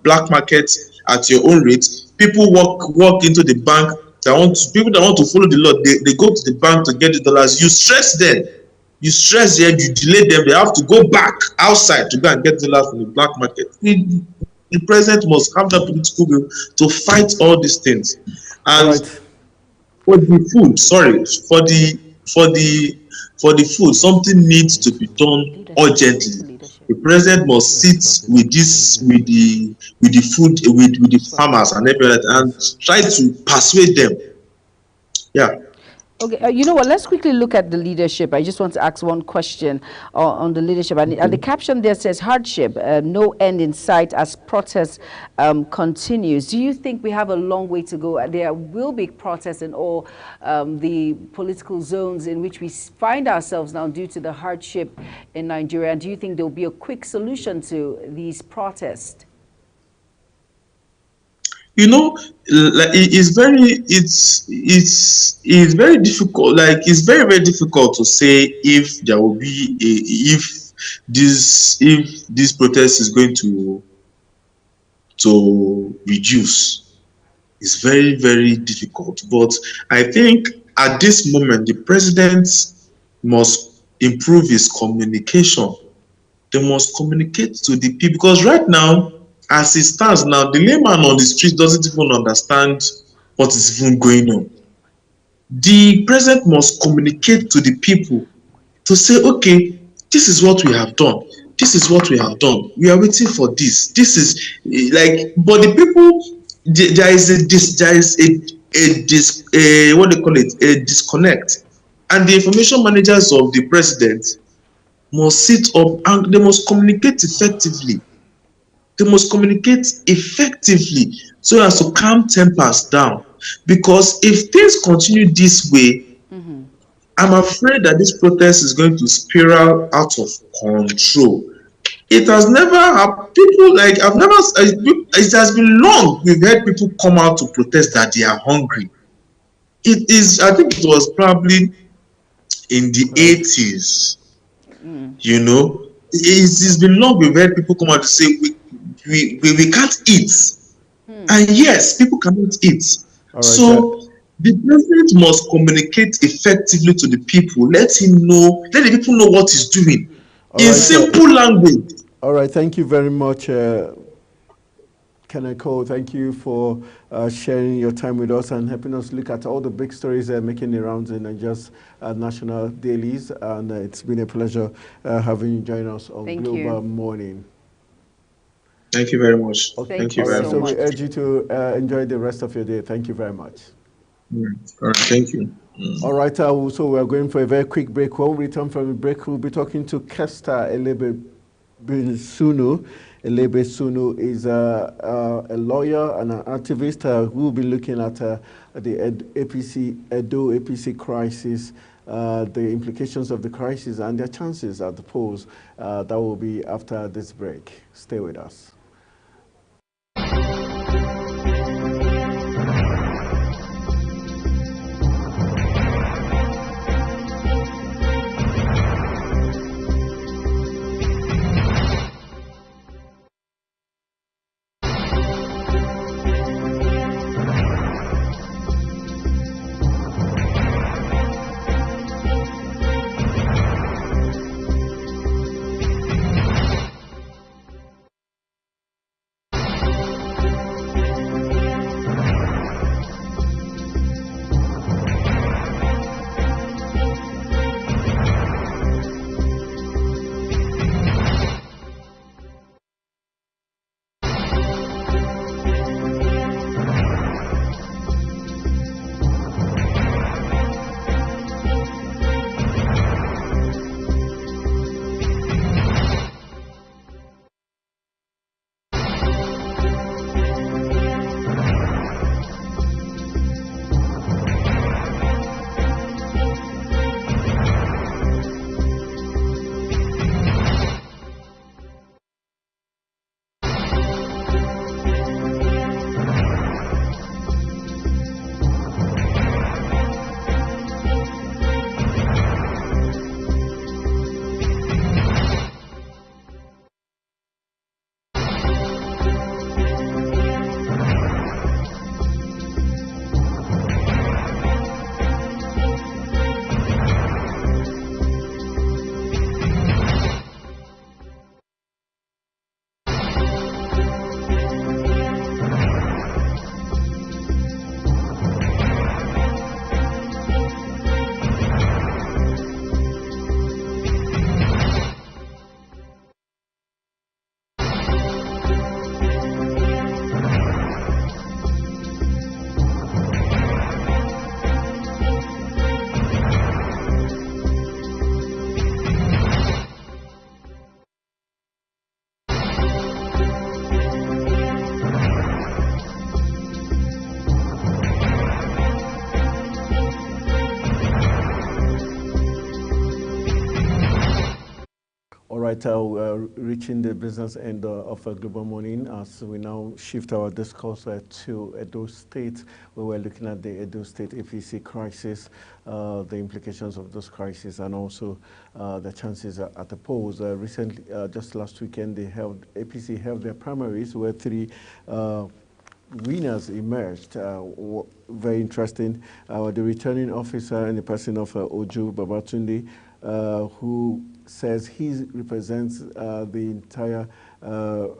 black market at your own rate. People walk into the bank people that want to follow the law, they go to the bank to get the dollars. You stress them, you delay them, they have to go back outside to go and get the dollars from the black market. The president must have that political will to fight all these things. And for the food, something needs to be done urgently. The president must sit with the farmers and everything and try to persuade them. Yeah. Okay, you know what? Let's quickly look at the leadership. I just want to ask one question on the leadership. And the caption there says hardship, no end in sight as protest continues. Do you think we have a long way to go? There will be protests in all the political zones in which we find ourselves now due to the hardship in Nigeria. And do you think there will be a quick solution to these protests? It's very difficult. It's very, very difficult to say if there will be if this protest is going to reduce. It's very, very difficult. But I think at this moment the president must improve his communication. They must communicate to the people, because right now, as it stands now, the layman on the street doesn't even understand what is even going on. The president must communicate to the people to say, okay, this is what we have done. This is what we have done. We are waiting for this. This is but the people, there is a disconnect, and the information managers of the president must sit up and they must communicate effectively. they must communicate effectively so as to calm tempers down. Because if things continue this way, I'm afraid that this protest is going to spiral out of control. It has never happened. People like I've never. It has been long. We've heard people come out to protest that they are hungry. It is. I think it was probably in the 80s. You know, it's been long. We've heard people come out to say we can't eat, and yes, people cannot eat. All right, so the president must communicate effectively to the people. Let him know. Let the people know what he's doing in simple language. All right. Thank you very much. Kenneth Cole, thank you for sharing your time with us and helping us look at all the big stories making the rounds in just national dailies. And it's been a pleasure having you join us on Global Morning. Thank you very much. Okay. Thank you very much. So we urge you to enjoy the rest of your day. Thank you very much. All right. Thank you. All right. So we're going for a very quick break. When we return from the break, we'll be talking to Kester Elebe-Sunu. Elebe Sunu is a lawyer and an activist who will be looking at the Edo APC crisis, the implications of the crisis and their chances at the polls. That will be after this break. Stay with us. Reaching the business end of Global Morning as we now shift our discourse to Edo State, where we're looking at the Edo State APC crisis, the implications of those crises, and also the chances at the polls. Recently, just last weekend, APC held their primaries where three winners emerged. Very interesting. The returning officer in the person of Oju Babatunde, who says he represents the entire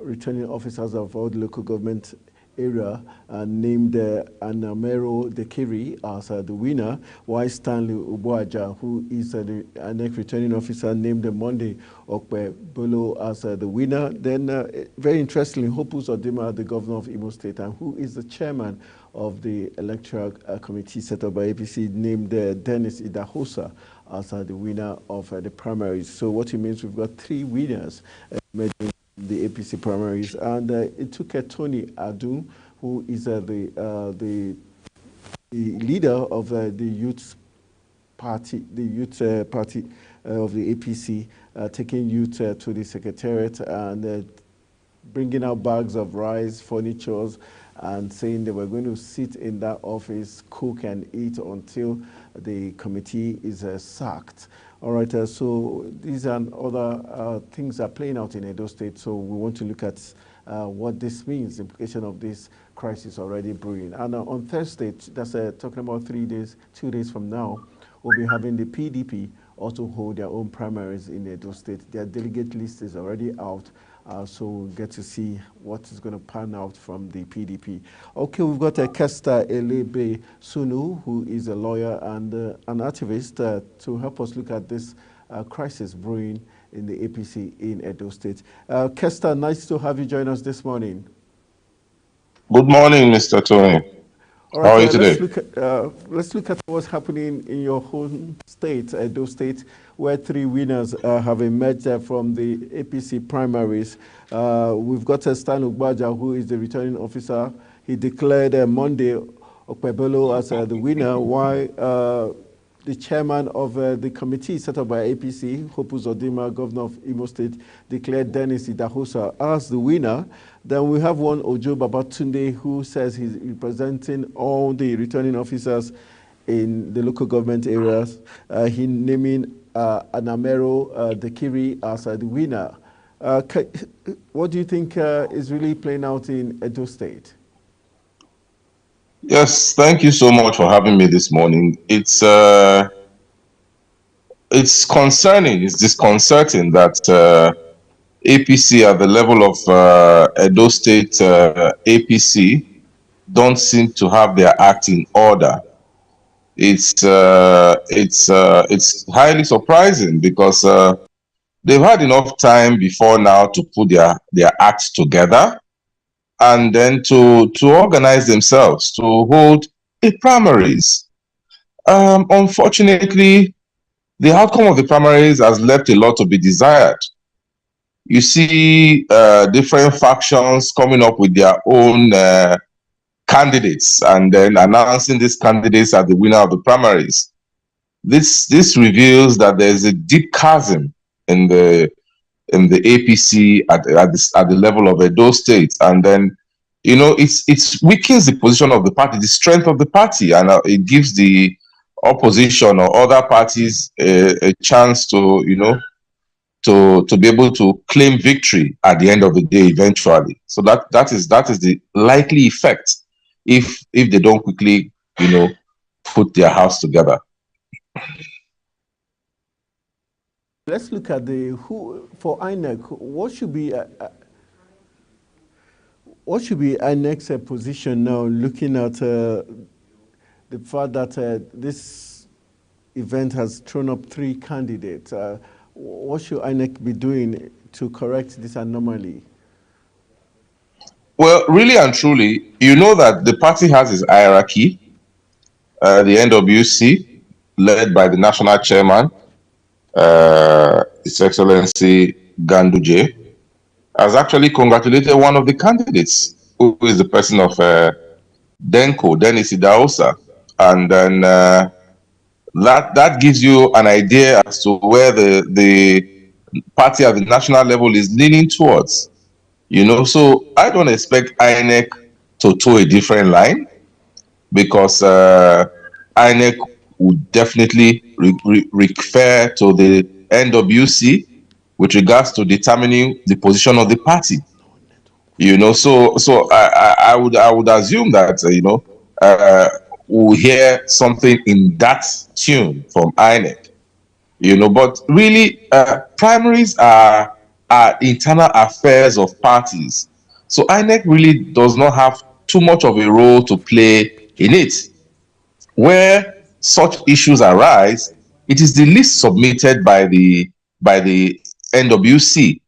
returning officers of all the local government area, named Anamero Dekiri as the winner, while Stanley Uboaja, who is the next returning officer, named Monday Okpe Bolo as the winner. Then, very interestingly, Hopus Odima, the governor of Imo State, and who is the chairman of the electoral committee set up by APC, named Dennis Idahosa as the winner of the primaries. So what it means, we've got three winners the APC primaries, and it took Tony Adu, who is the leader of the youth party, of the APC, taking youth to the secretariat and bringing out bags of rice, furnitures, and saying they were going to sit in that office, cook and eat until the committee is sacked. All right, so these and other things are playing out in Edo State, so we want to look at what this means, the implication of this crisis already brewing. And on Thursday, that's talking about 2 days from now, we'll be having the PDP also hold their own primaries in Edo State. Their delegate list is already out, so we'll get to see what is going to pan out from the PDP. Okay, we've got Kester Elebe Sunu, who is a lawyer and an activist, to help us look at this crisis brewing in the APC in Edo State. Kester, nice to have you join us this morning. Good morning, Mr. Tony. All right, how are you today? Let's look at what's happening in your home state, Edo State, where 3 winners have emerged from the APC primaries. We've got Stan Ugbaja, who is the returning officer. He declared Monday Okpebolo as the winner, while the chairman of the committee set up by APC, Hope Uzodinma, governor of Imo State, declared Dennis Idahosa as the winner. Then we have one Ojo Babatunde, who says he's representing all the returning officers in the local government areas. He naming Anamero Dekiri as the winner. What do you think is really playing out in Edo State? Yes, thank you so much for having me this morning. It's concerning, it's disconcerting that APC at the level of Edo State APC don't seem to have their act in order. It's highly surprising because they've had enough time before now to put their acts together and then to organize themselves to hold a primaries. Unfortunately, the outcome of the primaries has left a lot to be desired. You see different factions coming up with their own candidates and then announcing these candidates as the winner of the primaries. This reveals that there's a deep chasm in the APC at the level of Edo State, and then it weakens the position of the party, the strength of the party, and it gives the opposition or other parties a chance to to be able to claim victory at the end of the day eventually. So that is the likely effect if they don't quickly put their house together. Let's look at for INEC. What should be INEC's position now, looking at the fact that this event has thrown up 3 candidates? What should INEC be doing to correct this anomaly? Well, really and truly, you know that the party has its hierarchy. The NWC, led by the national chairman, His Excellency Ganduje, has actually congratulated one of the candidates, who is the person of Denko, Dennis Idahosa. And then that gives you an idea as to where the party at the national level is leaning towards. So I don't expect INEC to toe a different line, because INEC would definitely refer to the NWC with regards to determining the position of the party. So I would assume that we'll hear something in that tune from INEC. But really, primaries are internal affairs of parties. So INEC really does not have too much of a role to play in it. Where such issues arise, it is the list submitted by the NWC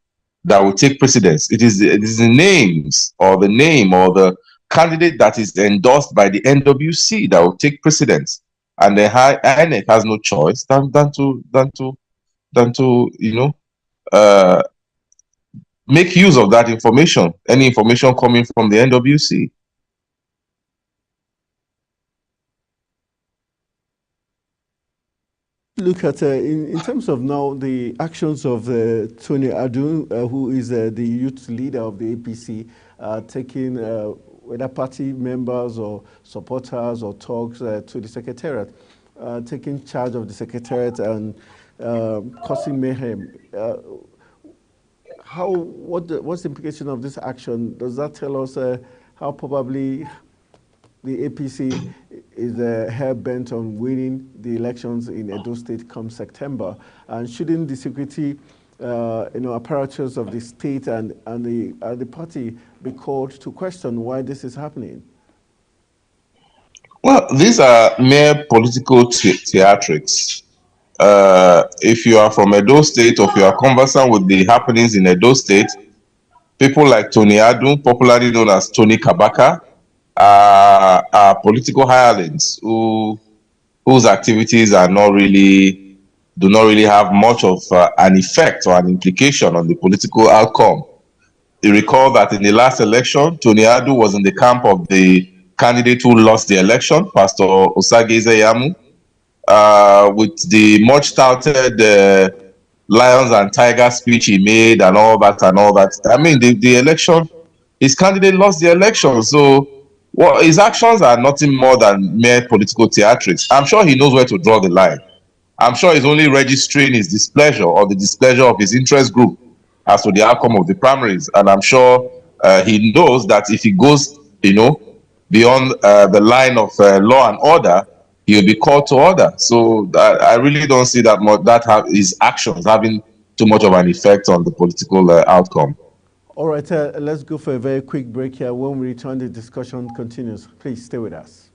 that will take precedence. It is the names or the name or the candidate that is endorsed by the NWC that will take precedence, and the INEC has no choice than to make use of that information, any information coming from the NWC. Look at in terms of now the actions of Tony Adu, who is the youth leader of the APC, taking whether party members or supporters or talks to the secretariat, taking charge of the secretariat and causing mayhem. What's the implication of this action? Does that tell us how probably the APC is hell-bent on winning the elections in Edo State come September? And shouldn't the security apparatus of the state and the party be called to question why this is happening? Well, these are mere political theatrics. If you are from Edo State, or if you are conversant with the happenings in Edo State, people like Tony Adu, popularly known as Tony Kabaka, are political hirelings whose activities do not really have much of an effect or an implication on the political outcome. You recall that in the last election, Tony Adu was in the camp of the candidate who lost the election, Pastor Osage Izeyamu, with the much touted lions and tigers speech he made and all that. I mean, the election, his candidate lost the election. So his actions are nothing more than mere political theatrics. I'm sure he knows where to draw the line. I'm sure he's only registering his displeasure or the displeasure of his interest group as to the outcome of the primaries. And I'm sure he knows that if he goes, beyond the line of law and order, he'll be called to order. So I really don't see his actions having too much of an effect on the political outcome. All right, let's go for a very quick break here. When we return, the discussion continues. Please stay with us.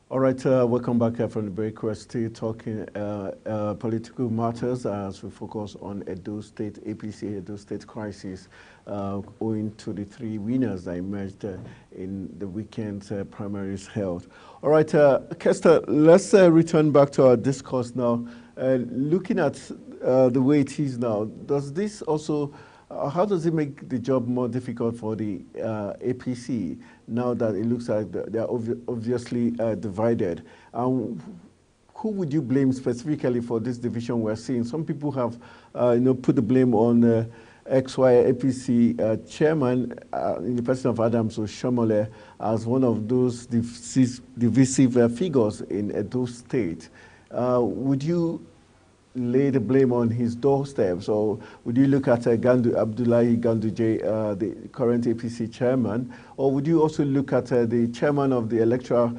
All right, welcome back from the break. We're still talking political matters as we focus on Edo State, APC Edo State crisis, owing to the three winners that emerged in the weekend's primaries held. All right, Kester, let's return back to our discourse now. Looking at the way it is now, does this also how does it make the job more difficult for the APC now that it looks like they are obviously divided? Who would you blame specifically for this division we're seeing? Some people have put the blame on XY APC chairman in the person of Adams Oshiomhole as one of those divisive figures in Edo State. Would you lay the blame on his doorstep? So would you look at Abdullahi Ganduje, the current APC chairman, or would you also look at the chairman of the electoral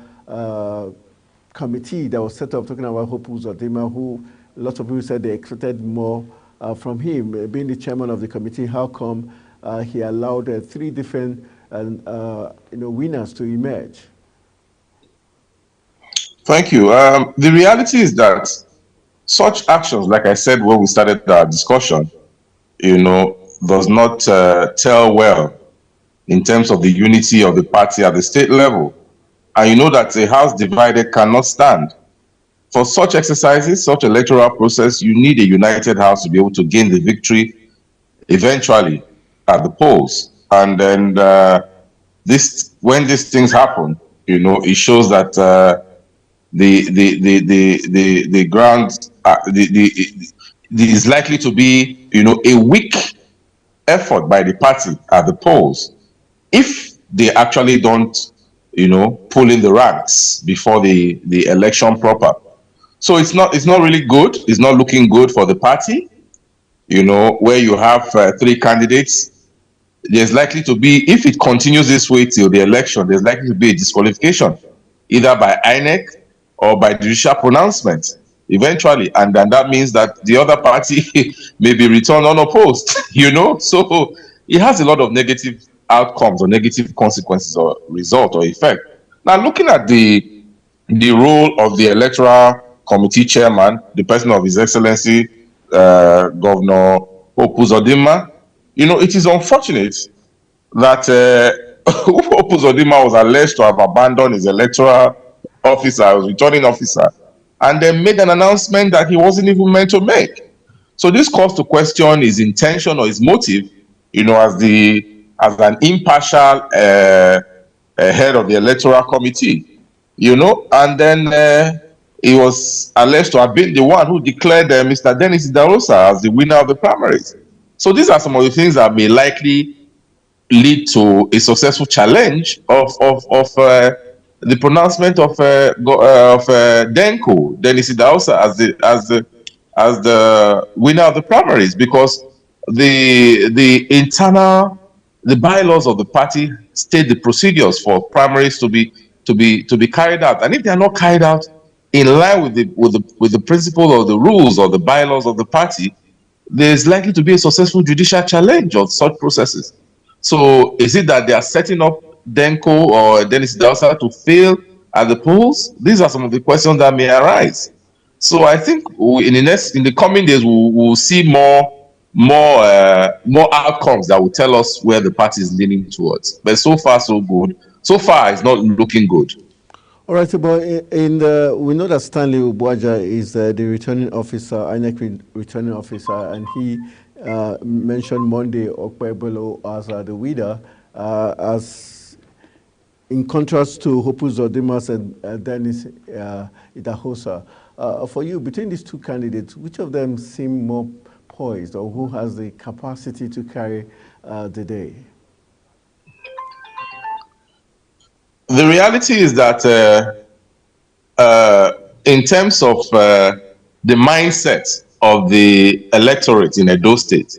committee that was set up, talking about Hope Uzodinma, who lots of people said they expected more from him, being the chairman of the committee? How come he allowed three different winners to emerge? Thank you. The reality is that such actions, like I said when we started our discussion, does not tell well in terms of the unity of the party at the state level. And you know that a house divided cannot stand. For such exercises, such electoral process, you need a united house to be able to gain the victory eventually at the polls. And then when these things happen, you know, it shows that the ground is likely to be, you know, a weak effort by the party at the polls if they actually don't, you know, pull in the ranks before the election proper. So it's not really good. It's not looking good for the party, you know, where you have 3 candidates. There's likely to be, if it continues this way till the election, there's likely to be a disqualification, either by INEC or by judicial pronouncement eventually. And then that means that the other party may be returned unopposed, you know? So it has a lot of negative outcomes or negative consequences or result or effect. Now, looking at the role of the Electoral Committee chairman, the person of His Excellency Governor Hope Uzodinma, you know, it is unfortunate that Hope Uzodinma was alleged to have abandoned his electoral officer, his returning officer, and then made an announcement that he wasn't even meant to make. So this calls to question his intention or his motive, you know, as an impartial head of the Electoral Committee, you know, and then he was alleged to have been the one who declared Mr. Dennis Idahosa as the winner of the primaries. So these are some of the things that may likely lead to a successful challenge of the pronouncement of Denko, Dennis Idahosa, as the winner of the primaries, because the bylaws of the party state the procedures for primaries to be carried out, and if they are not carried out in line with the principle or the rules or the bylaws of the party, there's likely to be a successful judicial challenge of such processes. So is it that they are setting up Denko or Dennis Idahosa to fail at the polls? These are some of the questions that may arise. So I think in the coming days we'll see more outcomes that will tell us where the party is leaning towards. But so far so good. So far it's not looking good. All right, but we know that Stanley Ubuaja is the returning officer, INEC returning officer, and he mentioned Monday Okpebolo as the winner, as in contrast to Hope Uzodinma and Dennis Idahosa. For you, between these two candidates, which of them seem more poised, or who has the capacity to carry the day? The reality is that in terms of the mindset of the electorate in Edo State,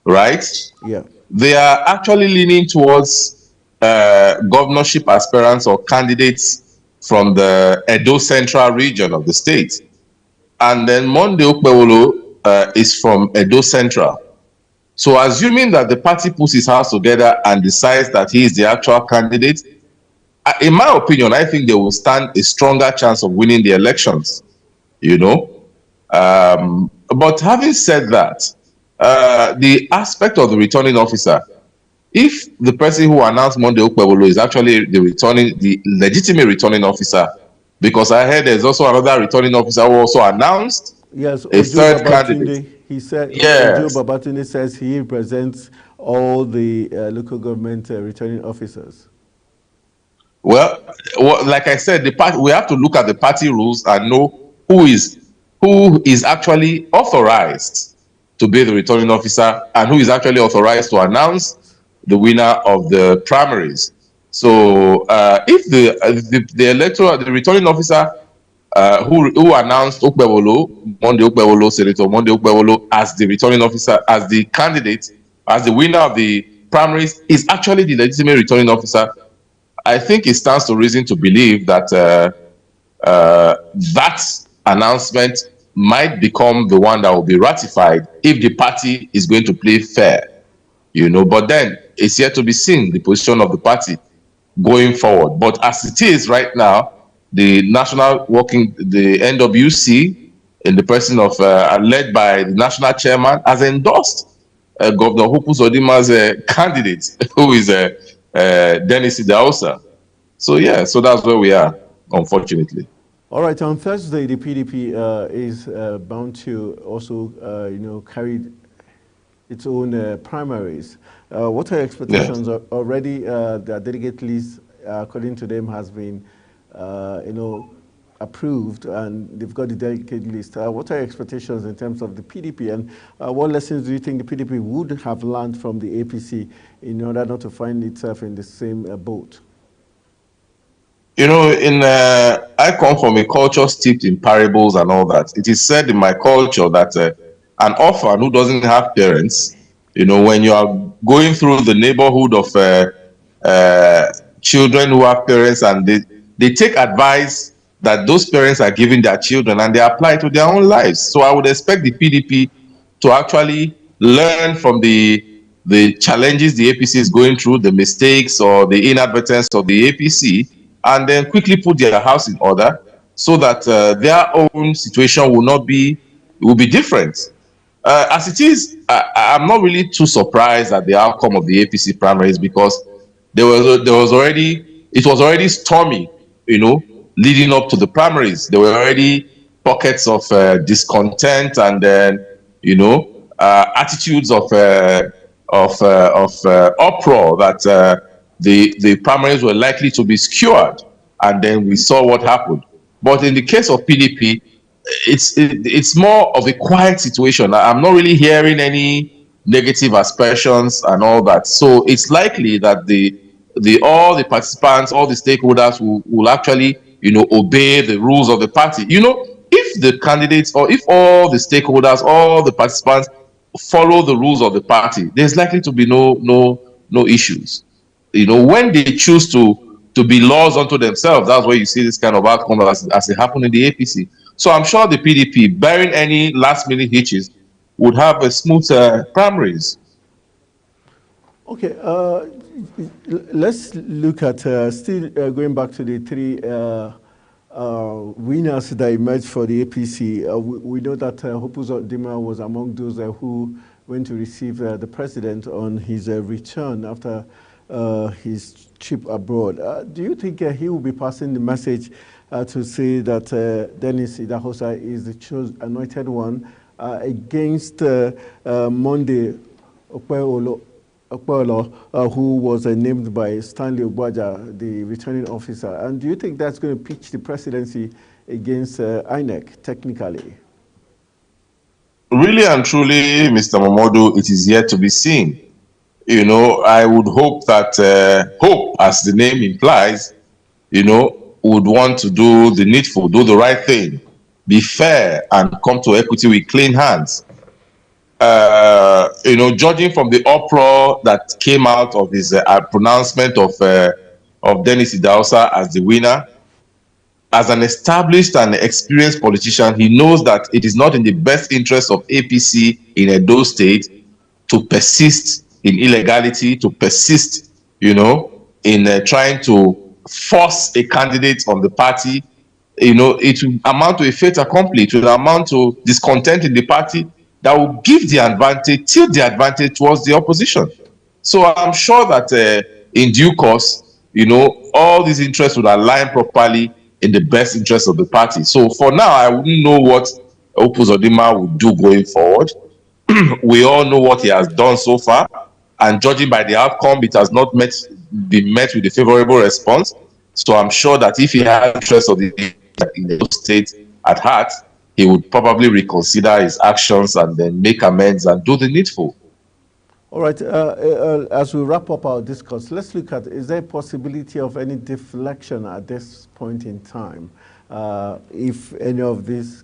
right? Yeah. They are actually leaning towards governorship aspirants or candidates from the Edo Central region of the state. And then Monday Okpebolo is from Edo Central. So assuming that the party puts his house together and decides that he is the actual candidate, in my opinion, I think they will stand a stronger chance of winning the elections, you know. But having said that, the aspect of the returning officer, if the person who announced Monday Okpebolo is actually the legitimate returning officer, because I heard there's also another returning officer who also announced a third candidate. He said, yes. Ojo Babatunde says he represents all the local government returning officers. Well, like I said, we have to look at the party rules and know who is actually authorized to be the returning officer and who is actually authorized to announce the winner of the primaries. So if the returning officer who announced Monday Okpebolo, Senator Monday Okpebolo, as the returning officer, as the candidate, as the winner of the primaries, is actually the legitimate returning officer, I think it stands to reason to believe that that announcement might become the one that will be ratified if the party is going to play fair, you know. But then it's yet to be seen the position of the party going forward. But as it is right now, the the NWC, in the person of led by the national chairman, has endorsed Governor Hope Uzodinma's candidate, who is Dennis Idahosa. So yeah, so that's where we are, unfortunately. All right, on Thursday, the PDP is bound to also, carry its own primaries. What are your expectations? Already, the delegate list, according to them, has been, approved, and they've got the delegate list. What are your expectations in terms of the PDP, and what lessons do you think the PDP would have learned from the APC in order not to find itself in the same boat? You know, I come from a culture steeped in parables and all that. It is said in my culture that an orphan who doesn't have parents, when you are going through the neighborhood of children who have parents, and they take advice that those parents are giving their children and they apply to their own lives. So I would expect the PDP to actually learn from the challenges the APC is going through, the mistakes or the inadvertence of the APC, and then quickly put their house in order so that their own situation will be different. As it is, I'm not really too surprised at the outcome of the APC primaries, because it was already stormy, leading up to the primaries. There were already pockets of discontent and then, attitudes of uproar that the primaries were likely to be skewered, and then we saw what happened. But in the case of PDP, it's more of a quiet situation. I'm not really hearing any negative aspersions and all that. So it's likely that all the participants, all the stakeholders will actually, obey the rules of the party. If the candidates, or if all the stakeholders, all the participants follow the rules of the party, there's likely to be no issues. When they choose to be laws unto themselves, that's where you see this kind of outcome as it happened in the APC. So I'm sure the PDP, barring any last-minute hitches, would have a smooth primaries. Okay, let's look at, still going back to the three winners that emerged for the APC. We know that Hope Uzodinma was among those who went to receive the president on his return after his trip abroad. Do you think he will be passing the message to say that Dennis Idahosa is the anointed one against Monday Okpelo, who was named by Stanley Ogbaja, the returning officer? And do you think that's going to pitch the presidency against INEC technically? Really and truly, Mr. Momodu, it is yet to be seen. I would hope that hope, as the name implies, would want to do the needful, do the right thing, be fair, and come to equity with clean hands. Judging from the uproar that came out of his pronouncement of Dennis Idahosa as the winner, as an established and experienced politician, he knows that it is not in the best interest of APC in Edo State to persist in illegality, to persist, in trying to force a candidate on the party. It will amount to a fait accompli. It will amount to discontent in the party that will give the advantage towards the opposition. So I'm sure that in due course, all these interests would align properly in the best interest of the party. So for now, I wouldn't know what Hope Uzodinma would do going forward. We all know what he has done so far, and judging by the outcome, it has not been met with a favorable response. So I'm sure that if he had interest of the state at heart, he would probably reconsider his actions and then make amends and do the needful. All right, as we wrap up our discourse, let's look at, is there a possibility of any deflection at this point in time? If any of these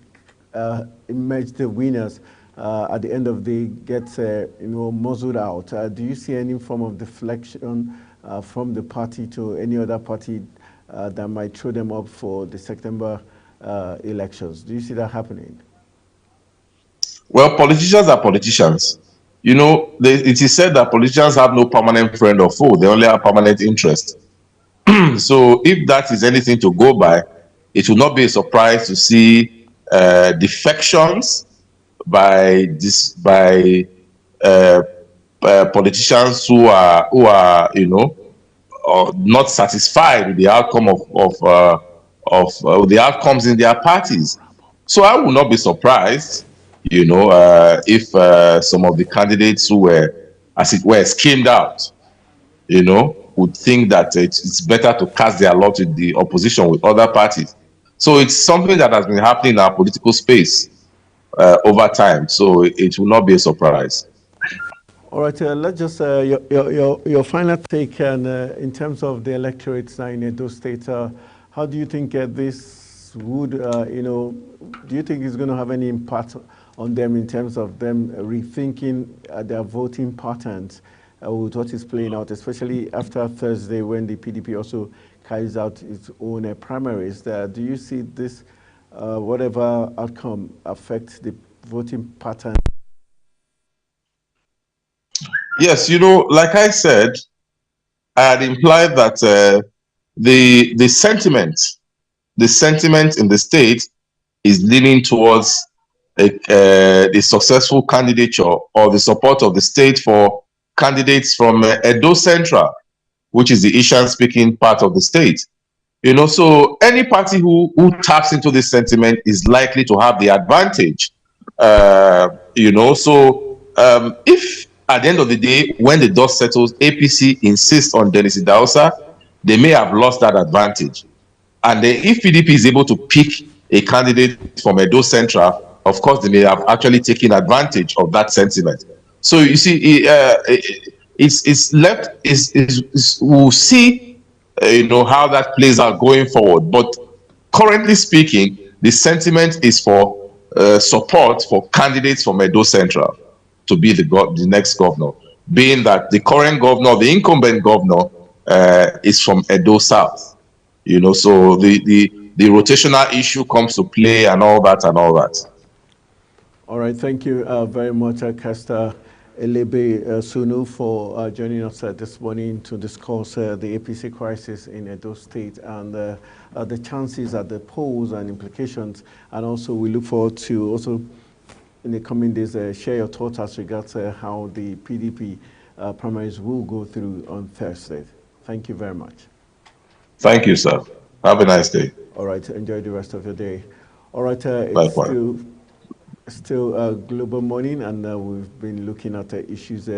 emerge the winners at the end of the day gets muzzled out, do you see any form of deflection from the party to any other party that might throw them up for the September elections? Do you see that happening? Well, politicians are politicians. It is said that politicians have no permanent friend or foe. They only have permanent interest. So if that is anything to go by, it will not be a surprise to see defections by politicians who are not satisfied with the outcome of the outcomes in their parties. So I will not be surprised You know, if some of the candidates who were, as it were, schemed out, you know, would think that it's better to cast their lot with the opposition, with other parties. So it's something that has been happening in our political space over time. So it will not be a surprise. All right, let's just, your final take in terms of the electorates in Edo State, how do you think this would, you know, do you think it's going to have any impact on them in terms of them rethinking their voting patterns with what is playing out, especially after Thursday when the PDP also carries out its own primaries? Do you see this, whatever outcome, affect the voting pattern? Yes, you know, like I said, I had implied that the sentiment in the state is leaning towards a successful candidature or the support of the state for candidates from Edo Central, which is the Ishan-speaking part of the state. You know, so any party who taps into this sentiment is likely to have the advantage. You know, so if at the end of the day, when the dust settles, APC insists on Dennis Idahosa, they may have lost that advantage. And then if PDP is able to pick a candidate from Edo Central, of course, they may have actually taken advantage of that sentiment. So you see, we'll see, you know, how that plays out going forward. But currently speaking, the sentiment is for support for candidates from Edo Central to be the next governor, being that the current governor, the incumbent governor, is from Edo South. You know, so the rotational issue comes to play and all that and all that. All right, thank you very much, Castor Elebe Sunu, for joining us this morning to discuss the APC crisis in Edo State and the chances at the polls and implications. And also, we look forward to also in the coming days share your thoughts as regards how the PDP primaries will go through on Thursday. Thank you very much. Thank you, sir. Have a nice day. All right, enjoy the rest of your day. All right, it's still Global Morning, and we've been looking at issues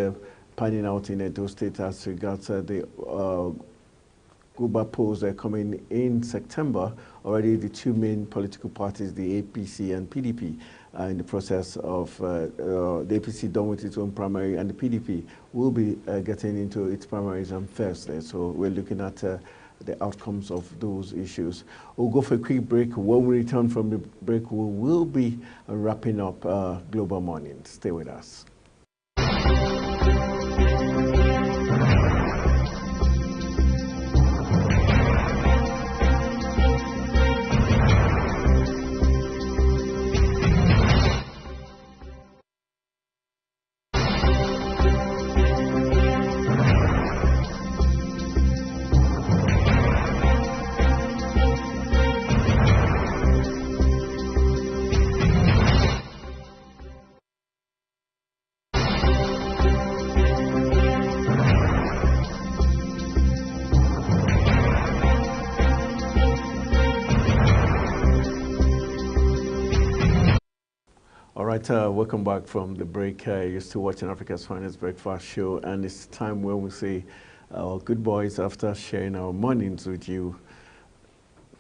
panning out in Edo State as regards the Guba polls coming in September. Already the two main political parties, the APC and PDP, are in the process of the APC done with its own primary, and the PDP will be getting into its primaries on Thursday. So we're looking at the outcomes of those issues. We'll go for a quick break. When we return from the break, we will be wrapping up Global Morning. Stay with us. Welcome back from the break. You're still watching Africa's Finest Breakfast Show, and it's time when we say good boys after sharing our mornings with you.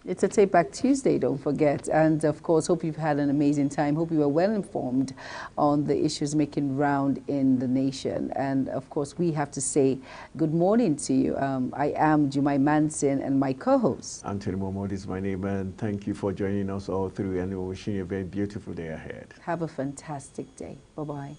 It's a Take Back Tuesday, don't forget. And of course, hope you've had an amazing time. Hope you were well informed on the issues making round in the nation. And of course, we have to say good morning to you. I am Jumai Manson, and my co-host Anthony Momodi is my name, and thank you for joining us all through, and we're wishing you a very beautiful day ahead. Have a fantastic day. Bye-bye.